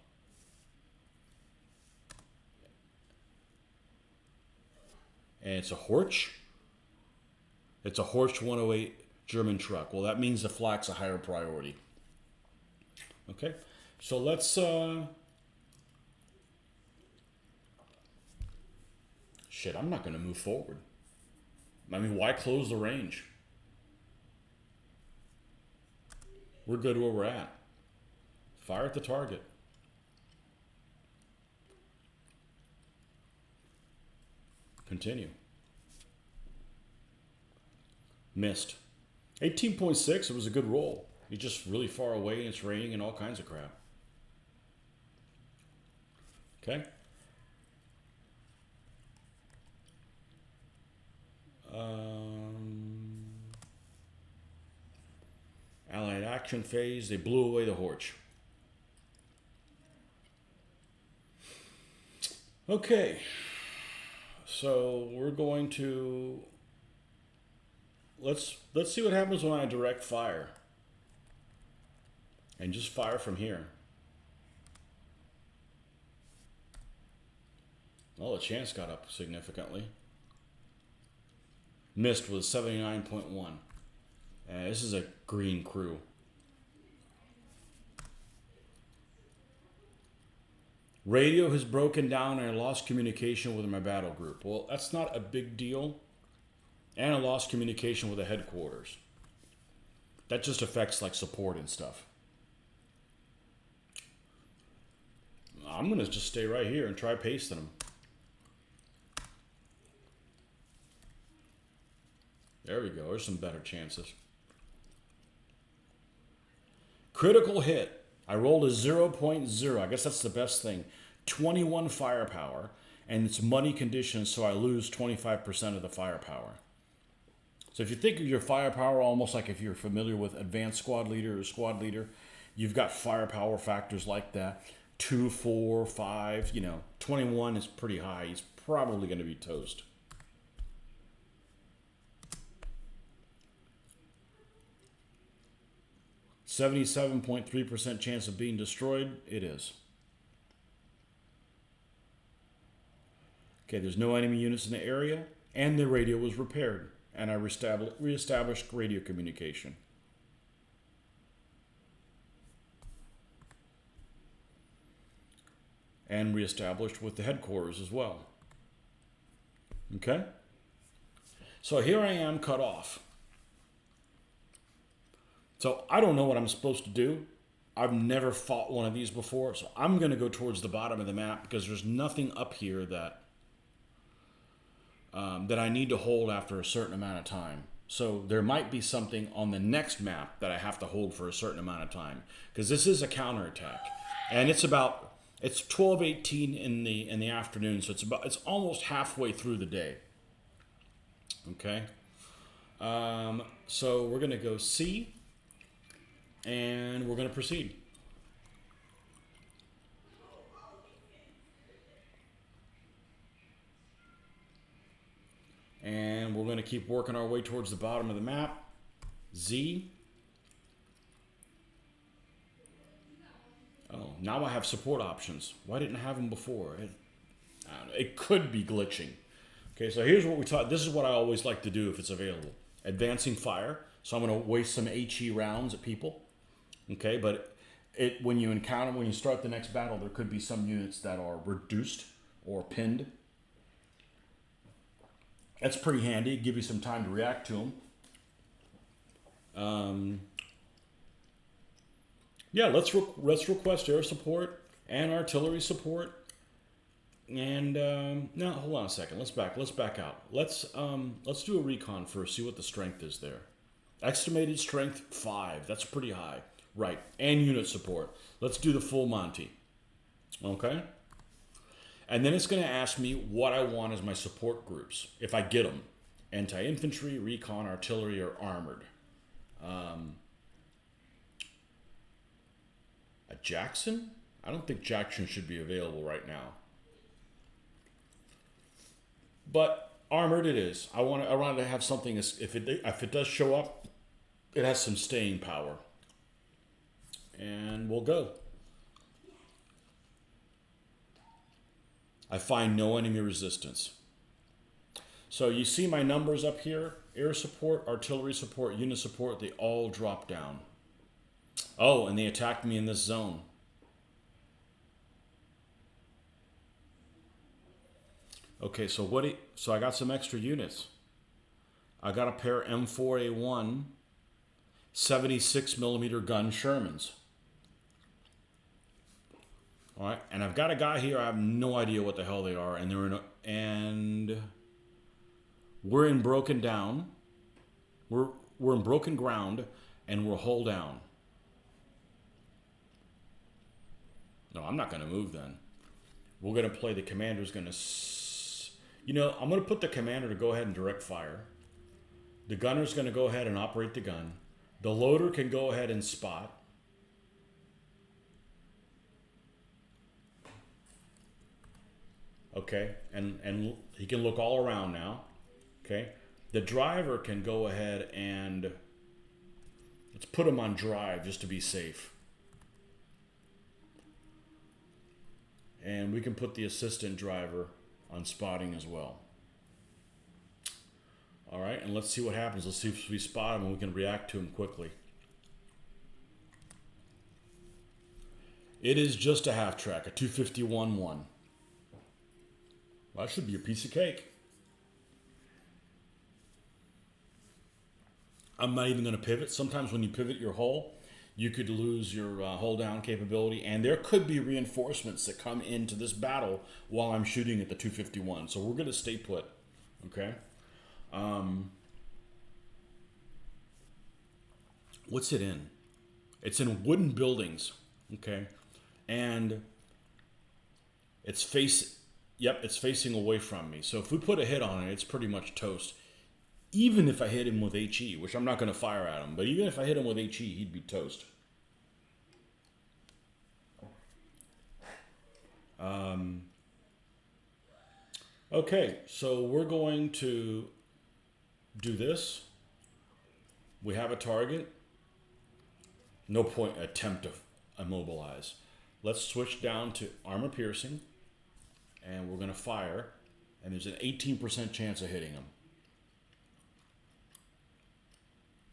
And it's a Horch. It's a Horch 108 German truck. Well, that means the flak's a higher priority. Okay, so let's... Shit, I'm not going to move forward. I mean, why close the range? We're good where we're at. Fire at the target. Continue. Missed. 18.6, it was a good roll. You're just really far away and it's raining and all kinds of crap. Okay. Allied action phase, they blew away the Horch. Okay. So we're going to... Let's see what happens when I direct fire. And just fire from here. Well, the chance got up significantly. Missed was 79.1. This is a green crew. Radio has broken down and I lost communication with my battle group. Well, that's not a big deal. And I lost communication with the headquarters. That just affects like support and stuff. I'm going to just stay right here and try pasting them. There we go. There's some better chances. Critical hit. I rolled a 0.0. I guess that's the best thing. 21 firepower. And it's money conditions, so I lose 25% of the firepower. So if you think of your firepower almost like if you're familiar with advanced squad leader or squad leader, you've got firepower factors like that. 2, 4, 5, 21 is pretty high. He's probably going to be toast. .3% chance of being destroyed. It is. Okay, there's no enemy units in the area, and the radio was repaired, and I reestablished radio communication. And reestablished with the headquarters as well. Okay? So here I am cut off. So I don't know what I'm supposed to do. I've never fought one of these before, so I'm going to go towards the bottom of the map because there's nothing up here that I need to hold after a certain amount of time. So there might be something on the next map that I have to hold for a certain amount of time because this is a counterattack, and it's 12:18 in the afternoon, so it's almost halfway through the day. Okay, so we're going to go C. And we're going to proceed. And we're going to keep working our way towards the bottom of the map. Z. Oh, now I have support options. Why didn't I have them before? I don't know. It could be glitching. Okay, so here's what we taught. This is what I always like to do if it's available. Advancing fire. So I'm going to waste some HE rounds at people. Okay, but when you start the next battle, there could be some units that are reduced or pinned. That's pretty handy. Give you some time to react to them. Yeah, let's request air support and artillery support. And no, hold on a second. Let's back out. Let's do a recon first. See what the strength is there. Estimated strength 5. That's pretty high. Right, and unit support. Let's do the full Monty. Okay? And then it's going to ask me what I want as my support groups, if I get them. Anti-infantry, recon, artillery, or armored. A Jackson? I don't think Jackson should be available right now. But armored it is. I wanted to have something, if it does show up, it has some staying power. and we'll go. I find no enemy resistance. So you see my numbers up here, air support, artillery support, unit support, they all drop down. Oh, and they attacked me in this zone. Okay, so so I got some extra units. I got a pair of M4A1 76 millimeter gun Shermans. All right, and I've got a guy here. I have no idea what the hell they are, and we're in broken down. We're in broken ground, and we're hull down. No, I'm not going to move then. We're going to play. The commander's going to, I'm going to put the commander to go ahead and direct fire. The gunner's going to go ahead and operate the gun. The loader can go ahead and spot. Okay, and he can look all around now. Okay, the driver can go ahead and let's put him on drive just to be safe. And we can put the assistant driver on spotting as well. All right, and let's see what happens. Let's see if we spot him and we can react to him quickly. It is just a half track, a 251-1. Well, that should be a piece of cake. I'm not even going to pivot. Sometimes when you pivot your hull, you could lose your hull down capability, and there could be reinforcements that come into this battle while I'm shooting at the 251. So we're going to stay put, okay? What's it in? It's in wooden buildings, okay? And it's facing away from me. So if we put a hit on it, it's pretty much toast. Even if I hit him with HE, which I'm not going to fire at him, but even if I hit him with HE, he'd be toast. Okay, so we're going to do this. We have a target. No point attempt to immobilize. Let's switch down to armor piercing, and we're going to fire, and there's an 18% chance of hitting him.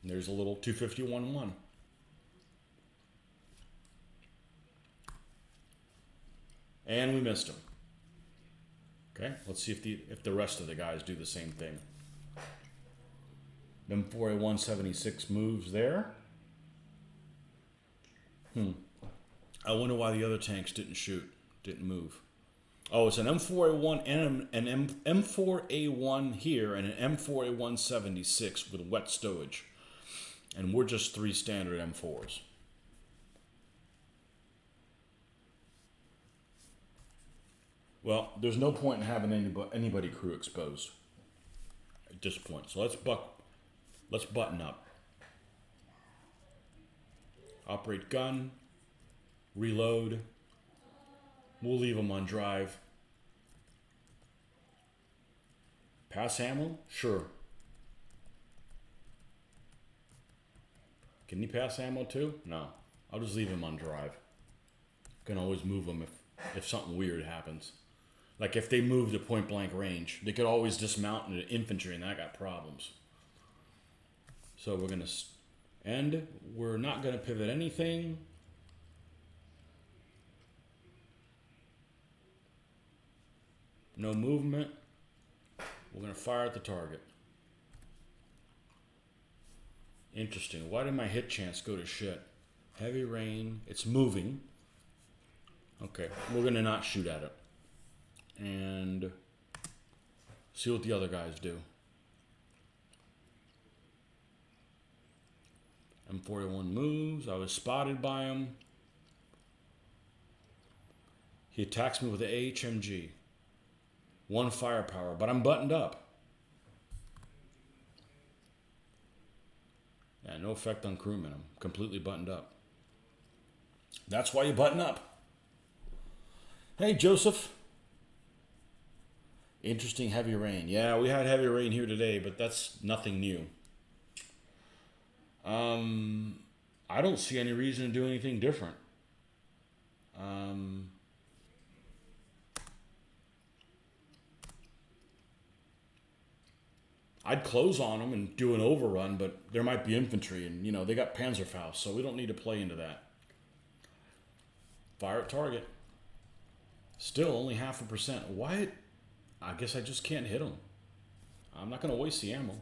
And there's a little 251-1. And we missed him. Okay, let's see if the rest of the guys do the same thing. M4A176 moves there. I wonder why the other tanks didn't move. Oh, it's an M4A1 and an M4A1 here and an M4A176 with wet stowage. And we're just 3 standard M4s. Well, there's no point in having anybody crew exposed at this point. So let's button up. Operate gun. Reload. We'll leave them on drive. Pass ammo? Sure. Can he pass ammo too? No. I'll just leave him on drive. Can always move them if something weird happens. Like if they move to point blank range, they could always dismount into infantry, and I got problems. So we're going to we're not going to pivot anything. No movement. We're going to fire at the target. Interesting. Why did my hit chance go to shit? Heavy rain. It's moving. Okay. We're going to not shoot at it. And see what the other guys do. M41 moves. I was spotted by him. He attacks me with the AHMG. 1 firepower, but I'm buttoned up. Yeah, no effect on crewmen. I'm completely buttoned up. That's why you button up. Hey, Joseph. Interesting heavy rain. Yeah, we had heavy rain here today, but that's nothing new. I don't see any reason to do anything different. I'd close on them and do an overrun, but there might be infantry, and you know they got Panzerfaust, so we don't need to play into that. Fire at target. Still only 0.5%. Why? I guess I just can't hit them. I'm not going to waste the ammo.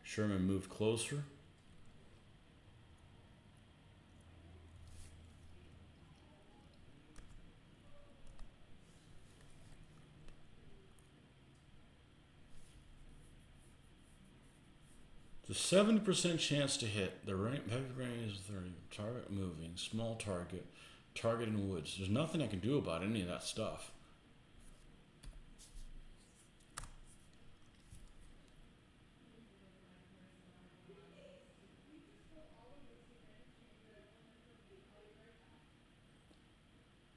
Sherman moved closer. It's a 70% chance to hit. The heavy range is 30. Target moving. Small target. Target in woods. There's nothing I can do about any of that stuff.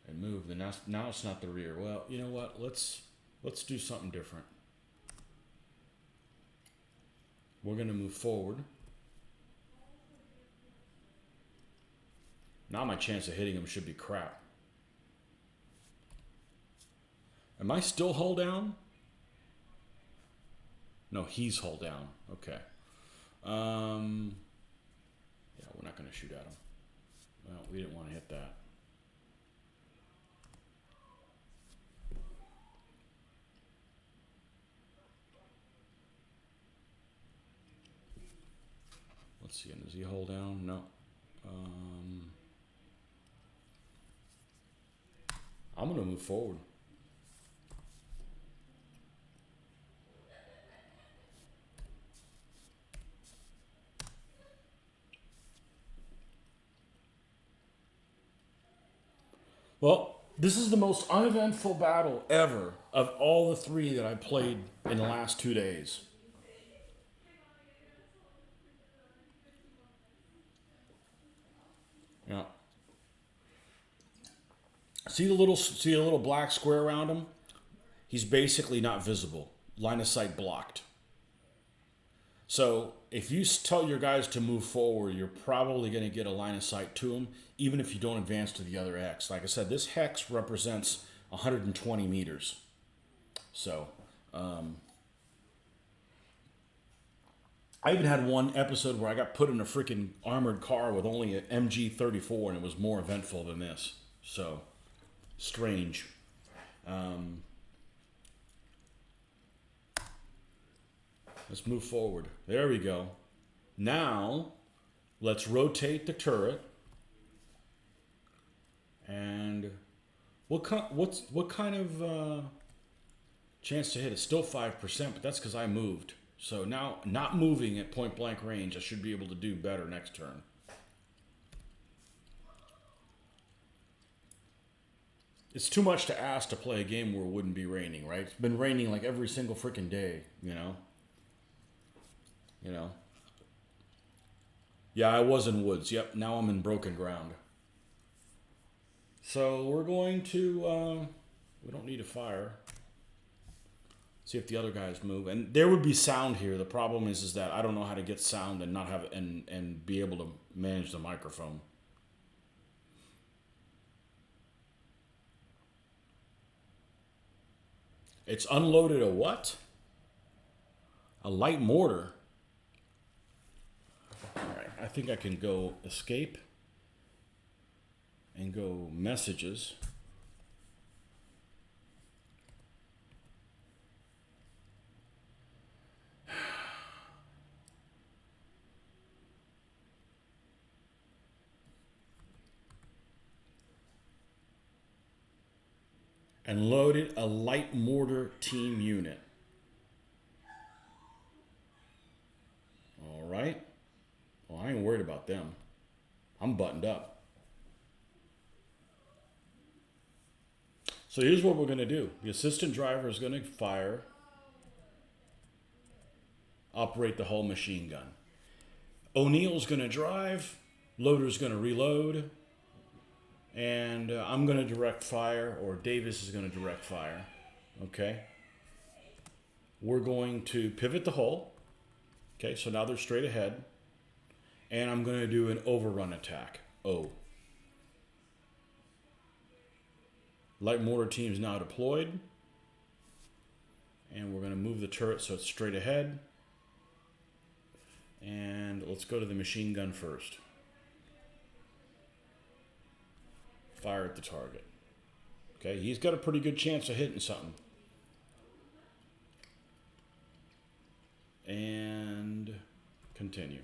And move. Then now it's not the rear. Well, you know what? Let's do something different. We're going to move forward. Now my chance of hitting him should be crap. Am I still hull down? No, he's hull down. Okay. Yeah, we're not going to shoot at him. Well, we didn't want to hit that. Let's see, does he hold down? No. I'm going to move forward. Well, this is the most uneventful battle ever of all the 3 that I played in the last 2 days. Yeah. See the little black square around him? He's basically not visible. Line of sight blocked. So if you tell your guys to move forward, you're probably going to get a line of sight to him, even if you don't advance to the other hex. Like I said, this hex represents 120 meters. So I even had one episode where I got put in a freaking armored car with only an MG-34, and it was more eventful than this. So, strange. Let's move forward. There we go. Now, let's rotate the turret. And what kind of chance to hit? It's still 5%, but that's because I moved. So now, not moving at point blank range, I should be able to do better next turn. It's too much to ask to play a game where it wouldn't be raining, right? It's been raining like every single freaking day, you know? Yeah, I was in woods. Yep, now I'm in broken ground. So we're going to, we don't need to fire. See if the other guys move. And there would be sound here. The problem is that I don't know how to get sound and not have and be able to manage the microphone. It's unloaded a what? A light mortar. All right, I think I can go escape and go messages. And loaded a light mortar team unit. All right. Well, I ain't worried about them. I'm buttoned up. So here's what we're going to do. The assistant driver is going to fire, operate the whole machine gun. O'Neill's going to drive, Loader's going to reload, and I'm going to direct fire, or Davis is going to direct fire. Okay? we're going to pivot the hull. Okay, so now they're straight ahead. And I'm going to do an overrun attack. O. Light mortar team is now deployed. And we're going to move the turret so it's straight ahead. And let's go to the machine gun first. Fire at the target. Okay, he's got a pretty good chance of hitting something. And continue.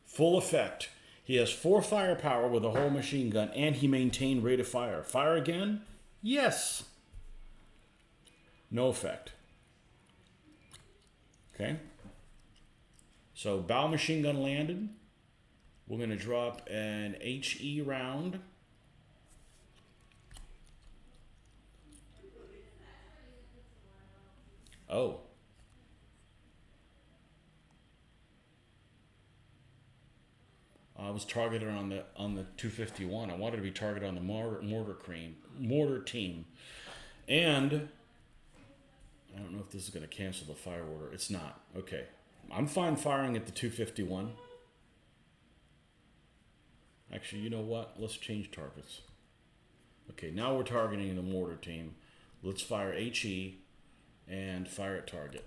Full effect. He has 4 firepower with a whole machine gun, and he maintained rate of fire. Fire again? Yes. No effect. Okay. So bow machine gun landed. We're going to drop an HE round. Oh. I was targeted on the 251. I wanted to be targeted on the mortar team. And I don't know if this is going to cancel the fire order. It's not. Okay. I'm fine firing at the 251. Actually, you know what? Let's change targets. Okay, now we're targeting the mortar team. Let's fire HE and fire at target.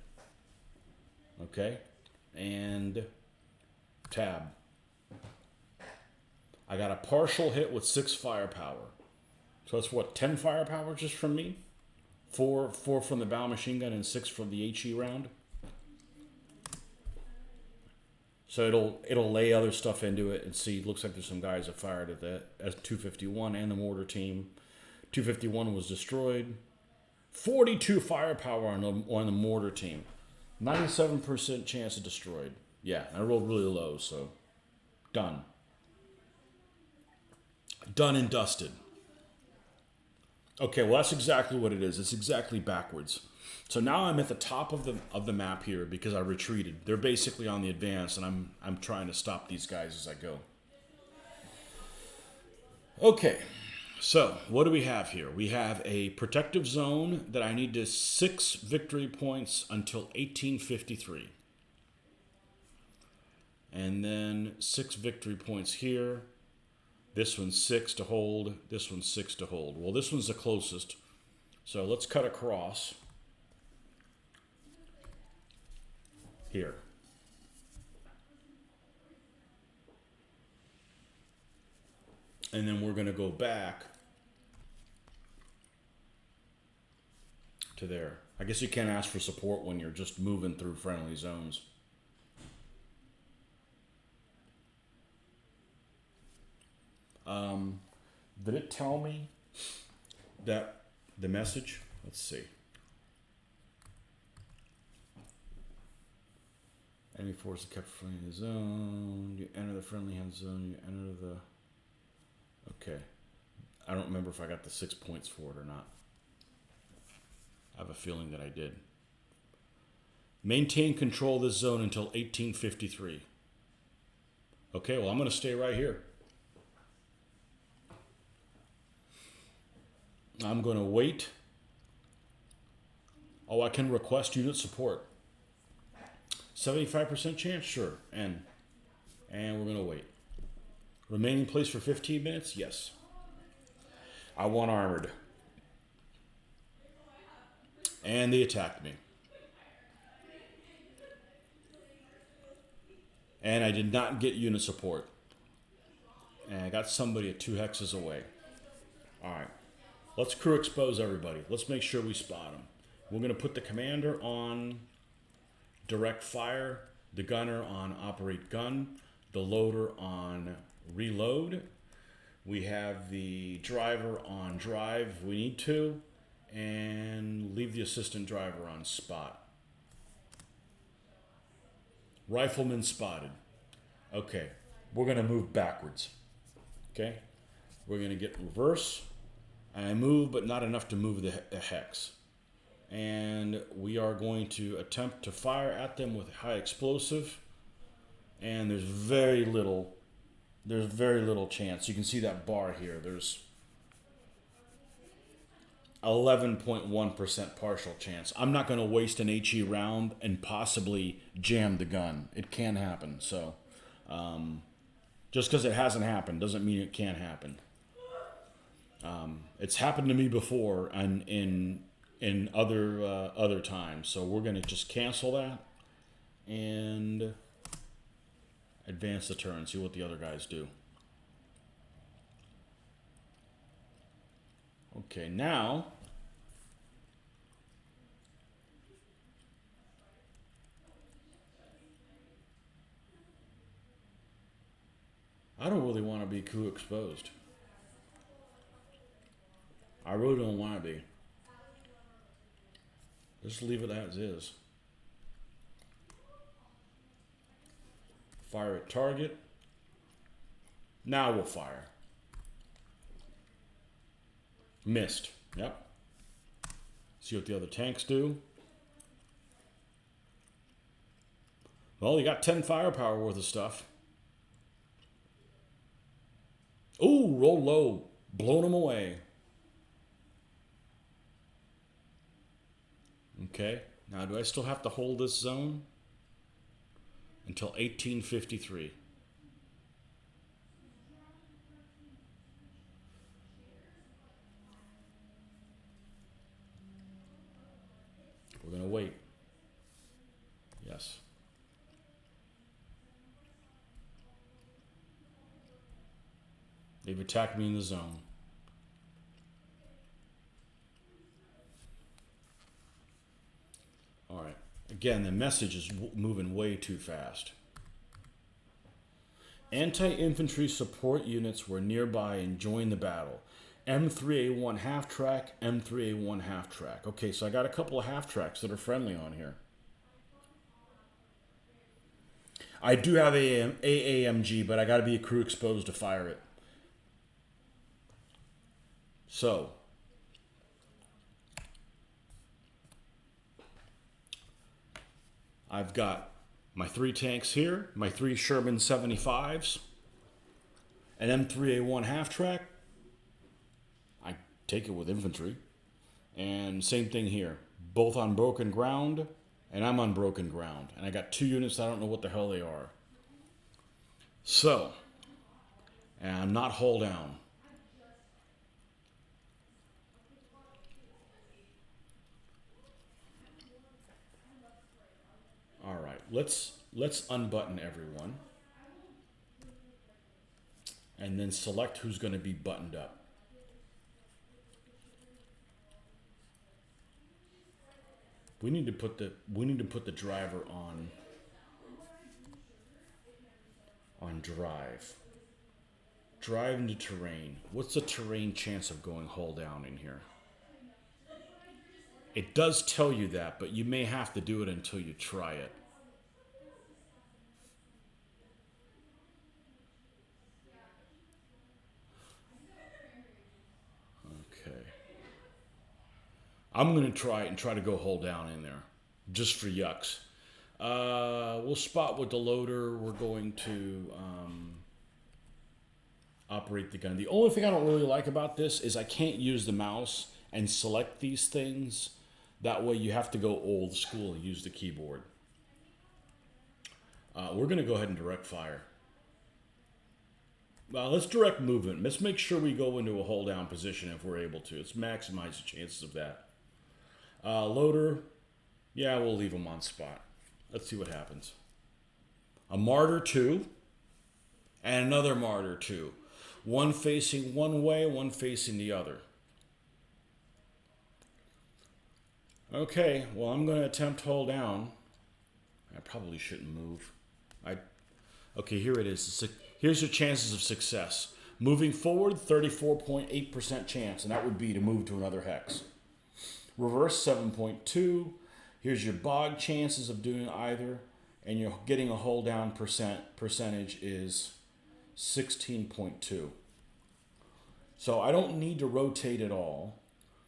Okay? And tab. I got a partial hit with 6 firepower. So that's what, 10 firepower just from me? 4 from the bow machine gun and 6 from the HE round. So it'll lay other stuff into it and see. It looks like there's some guys that fired at the S-251 and the mortar team. 251 was destroyed. 42 firepower on the mortar team. 97% chance of destroyed. Yeah, I rolled really low, so done. Done and dusted. Okay, well that's exactly what it is. It's exactly backwards. So now I'm at the top of the map here because I retreated. They're basically on the advance, and I'm trying to stop these guys as I go. Okay, so what do we have here? We have a protective zone that I need to 6 victory points until 1853. And then 6 victory points here. This one's 6 to hold. This one's 6 to hold. Well, this one's the closest. So let's cut across here. And then we're going to go back to there. I guess you can't ask for support when you're just moving through friendly zones. Did it tell me that the message? Let's see. Enemy forces kept friendly in the zone. You enter the friendly hand zone. You enter the... Okay. I don't remember if I got the 6 points for it or not. I have a feeling that I did. Maintain control of this zone until 1853. Okay, well, I'm going to stay right here. I'm going to wait. Oh, I can request unit support. 75% chance? Sure. And we're going to wait. Remain in place for 15 minutes? Yes. I want armored. And they attacked me. And I did not get unit support. And I got somebody at 2 hexes away. Alright. Let's crew expose everybody. Let's make sure we spot them. We're going to put the commander on direct fire, the gunner on operate gun, the loader on reload. We have the driver on drive if we need to, and leave the assistant driver on spot. Rifleman spotted. Okay, we're going to move backwards. Okay, we're going to get reverse. I move, but not enough to move the hex. And we are going to attempt to fire at them with high explosive. And there's very little chance. You can see that bar here. 11.1% partial chance. I'm not going to waste an HE round and possibly jam the gun. It can happen. So just because it hasn't happened doesn't mean it can't happen. It's happened to me before and in other times. So we're going to just cancel that and advance the turn. See what the other guys do. Okay, now I don't really want to be coup exposed. I really don't want to be. Just leave it as is. Fire at target. Now we'll fire. Missed. Yep. See what the other tanks do. Well, you got 10 firepower worth of stuff. Ooh, roll low. Blown them away. Okay. Now, do I still have to hold this zone? Until 1853. We're going to wait. Yes. They've attacked me in the zone. All right. Again, the message is moving way too fast. Anti-infantry support units were nearby and joined the battle. M3A1 half track, M3A1 half track. Okay, so I got a couple of half tracks that are friendly on here. I do have AAMG, but I got to be a crew exposed to fire it. So, I've got my 3 tanks here, my 3 Sherman 75s, an M3A1 half track. I take it with infantry. And same thing here. Both on broken ground, and I'm on broken ground. And I got 2 units, I don't know what the hell they are. So, and I'm not hull down. All right, let's unbutton everyone. And then select who's going to be buttoned up. We need to put the driver on drive. Drive into terrain. What's the terrain chance of going hull down in here? It does tell you that, but you may have to do it until you try it. Okay. I'm going to try it and try to go hull down in there, just for yucks. We'll spot with the loader. We're going to operate the gun. The only thing I don't really like about this is I can't use the mouse and select these things. That way you have to go old school and use the keyboard. We're going to go ahead and direct fire. Well, let's direct movement. Let's make sure we go into a hold down position if we're able to. Let's maximize the chances of that. Loader, yeah, we'll leave them on spot. Let's see what happens. A Martyr 2 and another Martyr 2. One facing one way, one facing the other. Okay, well, I'm going to attempt hold down. I probably shouldn't move. Okay, here it is. Here's your chances of success. Moving forward, 34.8% chance, and that would be to move to another hex. Reverse, 7.2. Here's your bog chances of doing either, and you're getting a hold down percentage is 16.2. So I don't need to rotate at all.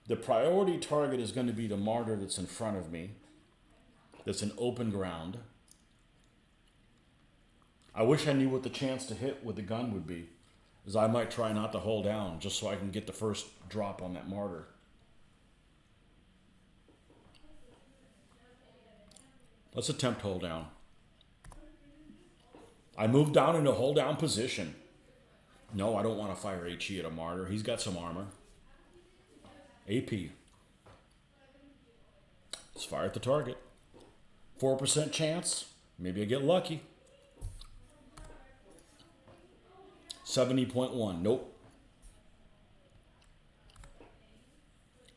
The priority target is going to be the Martyr that's in front of me. That's an open ground. I wish I knew what the chance to hit with the gun would be, as I might try not to hold down just so I can get the first drop on that Martyr. Let's attempt hold down. I moved down into hold down position. No, I don't want to fire HE at a martyr. He's got some armor. AP. Let's fire at the target. 4% chance. Maybe I get lucky. 70.1. Nope.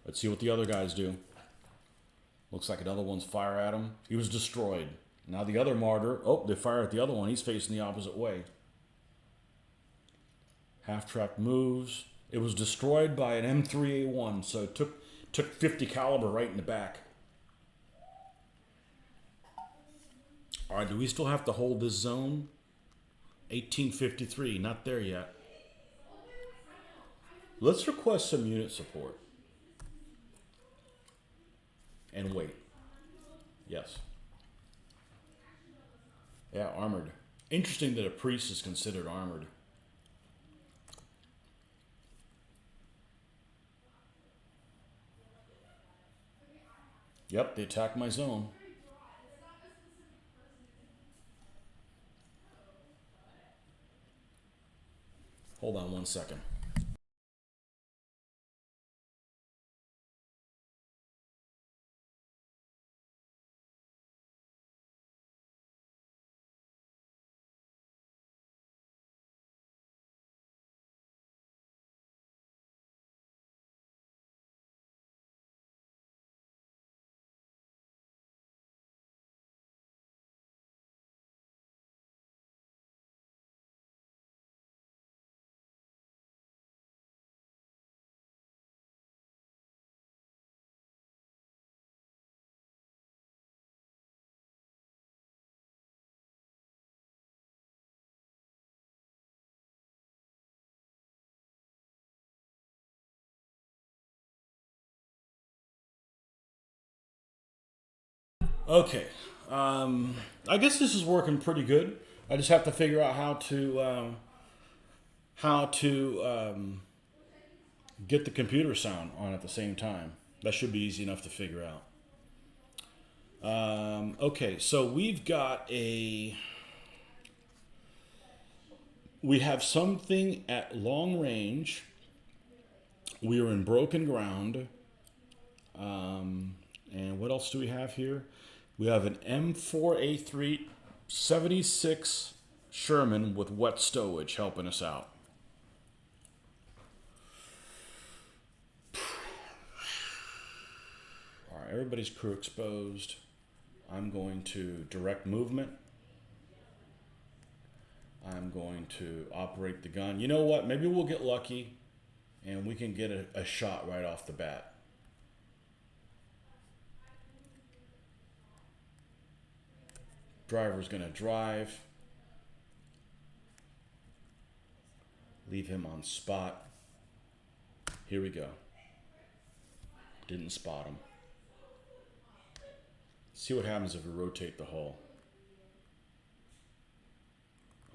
Let's see what the other guys do. Looks like another one's fire at him. He was destroyed. Now the other martyr. Oh, they fire at the other one. He's facing the opposite way. Half-track moves. It was destroyed by an M3A1, so it took 50 caliber right in the back. All right, do we still have to hold this zone? 1853, not there yet. Let's request some unit support. And wait. Yes. Yeah, armored. Interesting that a priest is considered armored. Yep, they attacked my zone. Hold on 1 second. Okay, I guess this is working pretty good. I just have to figure out how to get the computer sound on at the same time. That should be easy enough to figure out. Okay, so we have something at long range. We are in broken ground. And what else do we have here? We have an M4A3 76 Sherman with wet stowage helping us out. All right, everybody's crew exposed. I'm going to direct movement. I'm going to operate the gun. You know what? Maybe we'll get lucky and we can get a shot right off the bat. Driver's going to drive. Leave him on spot. Here we go. Didn't spot him. See what happens if we rotate the hull.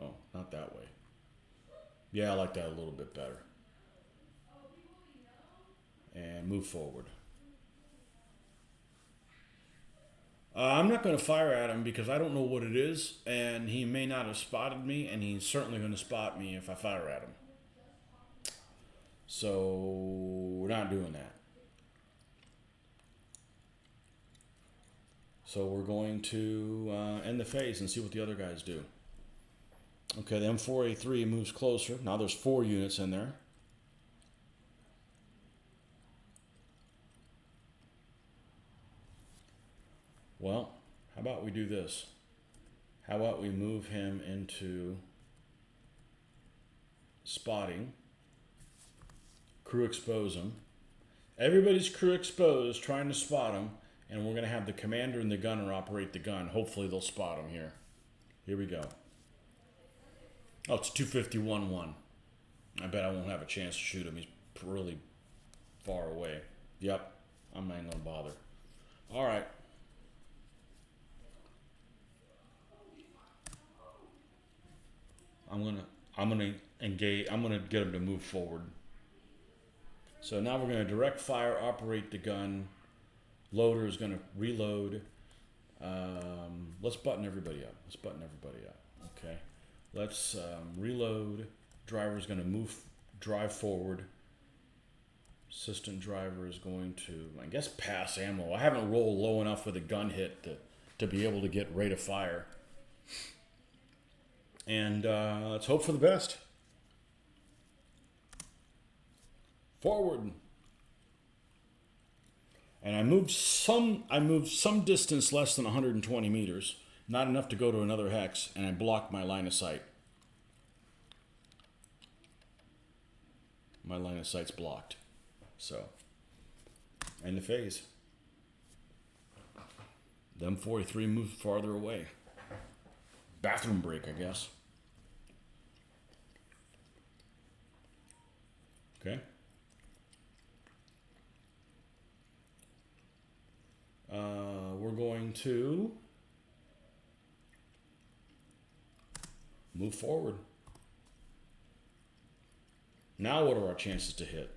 Oh, not that way. Yeah, I like that a little bit better. And move forward. I'm not going to fire at him because I don't know what it is, and he may not have spotted me, and he's certainly going to spot me if I fire at him. So we're not doing that. So we're going to end the phase and see what the other guys do. Okay, the M4A3 moves closer. Now there's 4 units in there. Well, how about we do this? How about we move him into spotting, crew expose him. Everybody's crew exposed, trying to spot him, and we're going to have the commander and the gunner operate the gun. Hopefully they'll spot him here. Here we go. Oh, it's 251-1. I bet I won't have a chance to shoot him. He's really far away. Yep, I'm not going to bother. All right. I'm gonna engage. I'm gonna get him to move forward. So now we're gonna direct fire, operate the gun. Loader is gonna reload. Let's button everybody up. Let's button everybody up. Okay. Let's reload. Driver's going to drive forward. Assistant driver is going to, I guess, pass ammo. I haven't rolled low enough with a gun hit to be able to get rate of fire. And let's hope for the best. Forward. And I moved some distance less than 120 meters, not enough to go to another hex, and I blocked my line of sight. My line of sight's blocked. So, end of phase. Them 43 moved farther away. Bathroom break, I guess. Okay. We're going to move forward. Now what are our chances to hit?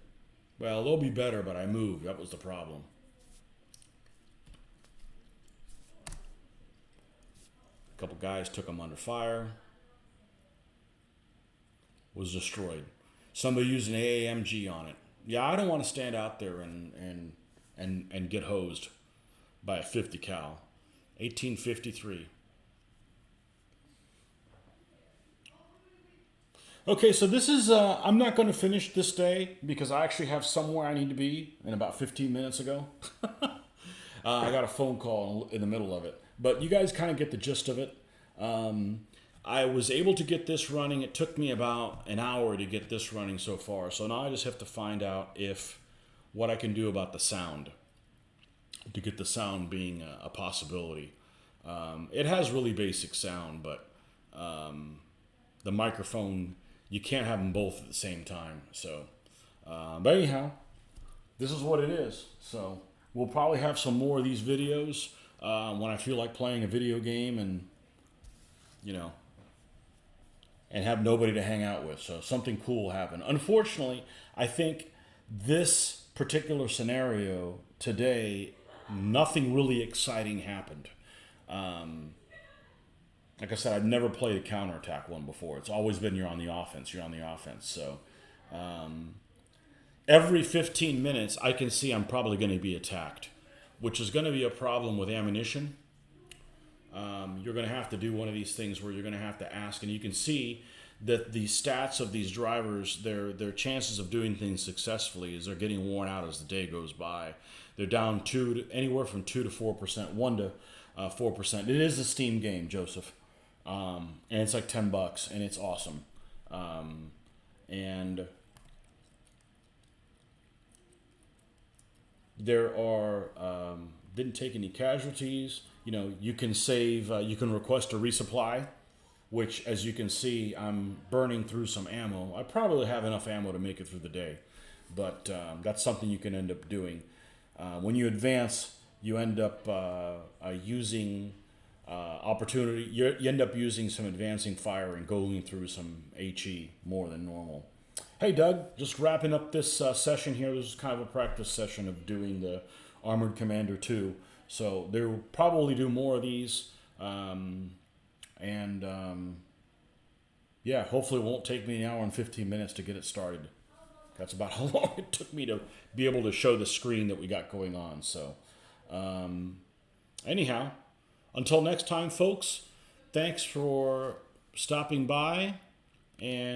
Well, they'll be better, but I moved. That was the problem. A couple guys took them under fire. Was destroyed. Somebody used an AAMG on it. Yeah, I don't want to stand out there and get hosed by a 50 cal. 1853. Okay, so this is, I'm not going to finish this day because I actually have somewhere I need to be in about 15 minutes ago. I got a phone call in the middle of it. But you guys kind of get the gist of it. I was able to get this running. It took me about an hour to get this running so far. So now I just have to find out what I can do about the sound, to get the sound being a possibility. It has really basic sound, but the microphone, you can't have them both at the same time. So, but anyhow, this is what it is. So we'll probably have some more of these videos when I feel like playing a video game and, and have nobody to hang out with. So something cool happened. Unfortunately, I think this particular scenario today, nothing really exciting happened. Like I said, I've never played a counterattack one before. It's always been you're on the offense. So every 15 minutes, I can see I'm probably going to be attacked, which is going to be a problem with ammunition. You're going to have to do one of these things where you're going to have to ask, and you can see that the stats of these drivers, their chances of doing things successfully is they're getting worn out as the day goes by. They're down anywhere from 2 to 4%, 1 to 4%. It is a Steam game, Joseph. And it's like $10 and it's awesome. And there are, didn't take any casualties. You can save, you can request a resupply, which as you can see, I'm burning through some ammo. I probably have enough ammo to make it through the day, but that's something you can end up doing. When you advance, you end up using opportunity. You end up using some advancing fire and going through some HE more than normal. Hey, Doug, just wrapping up this session here. This is kind of a practice session of doing the Armored Commander 2. So they'll probably do more of these. Yeah, hopefully it won't take me an hour and 15 minutes to get it started. That's about how long it took me to be able to show the screen that we got going on. So anyhow, until next time, folks, thanks for stopping by. And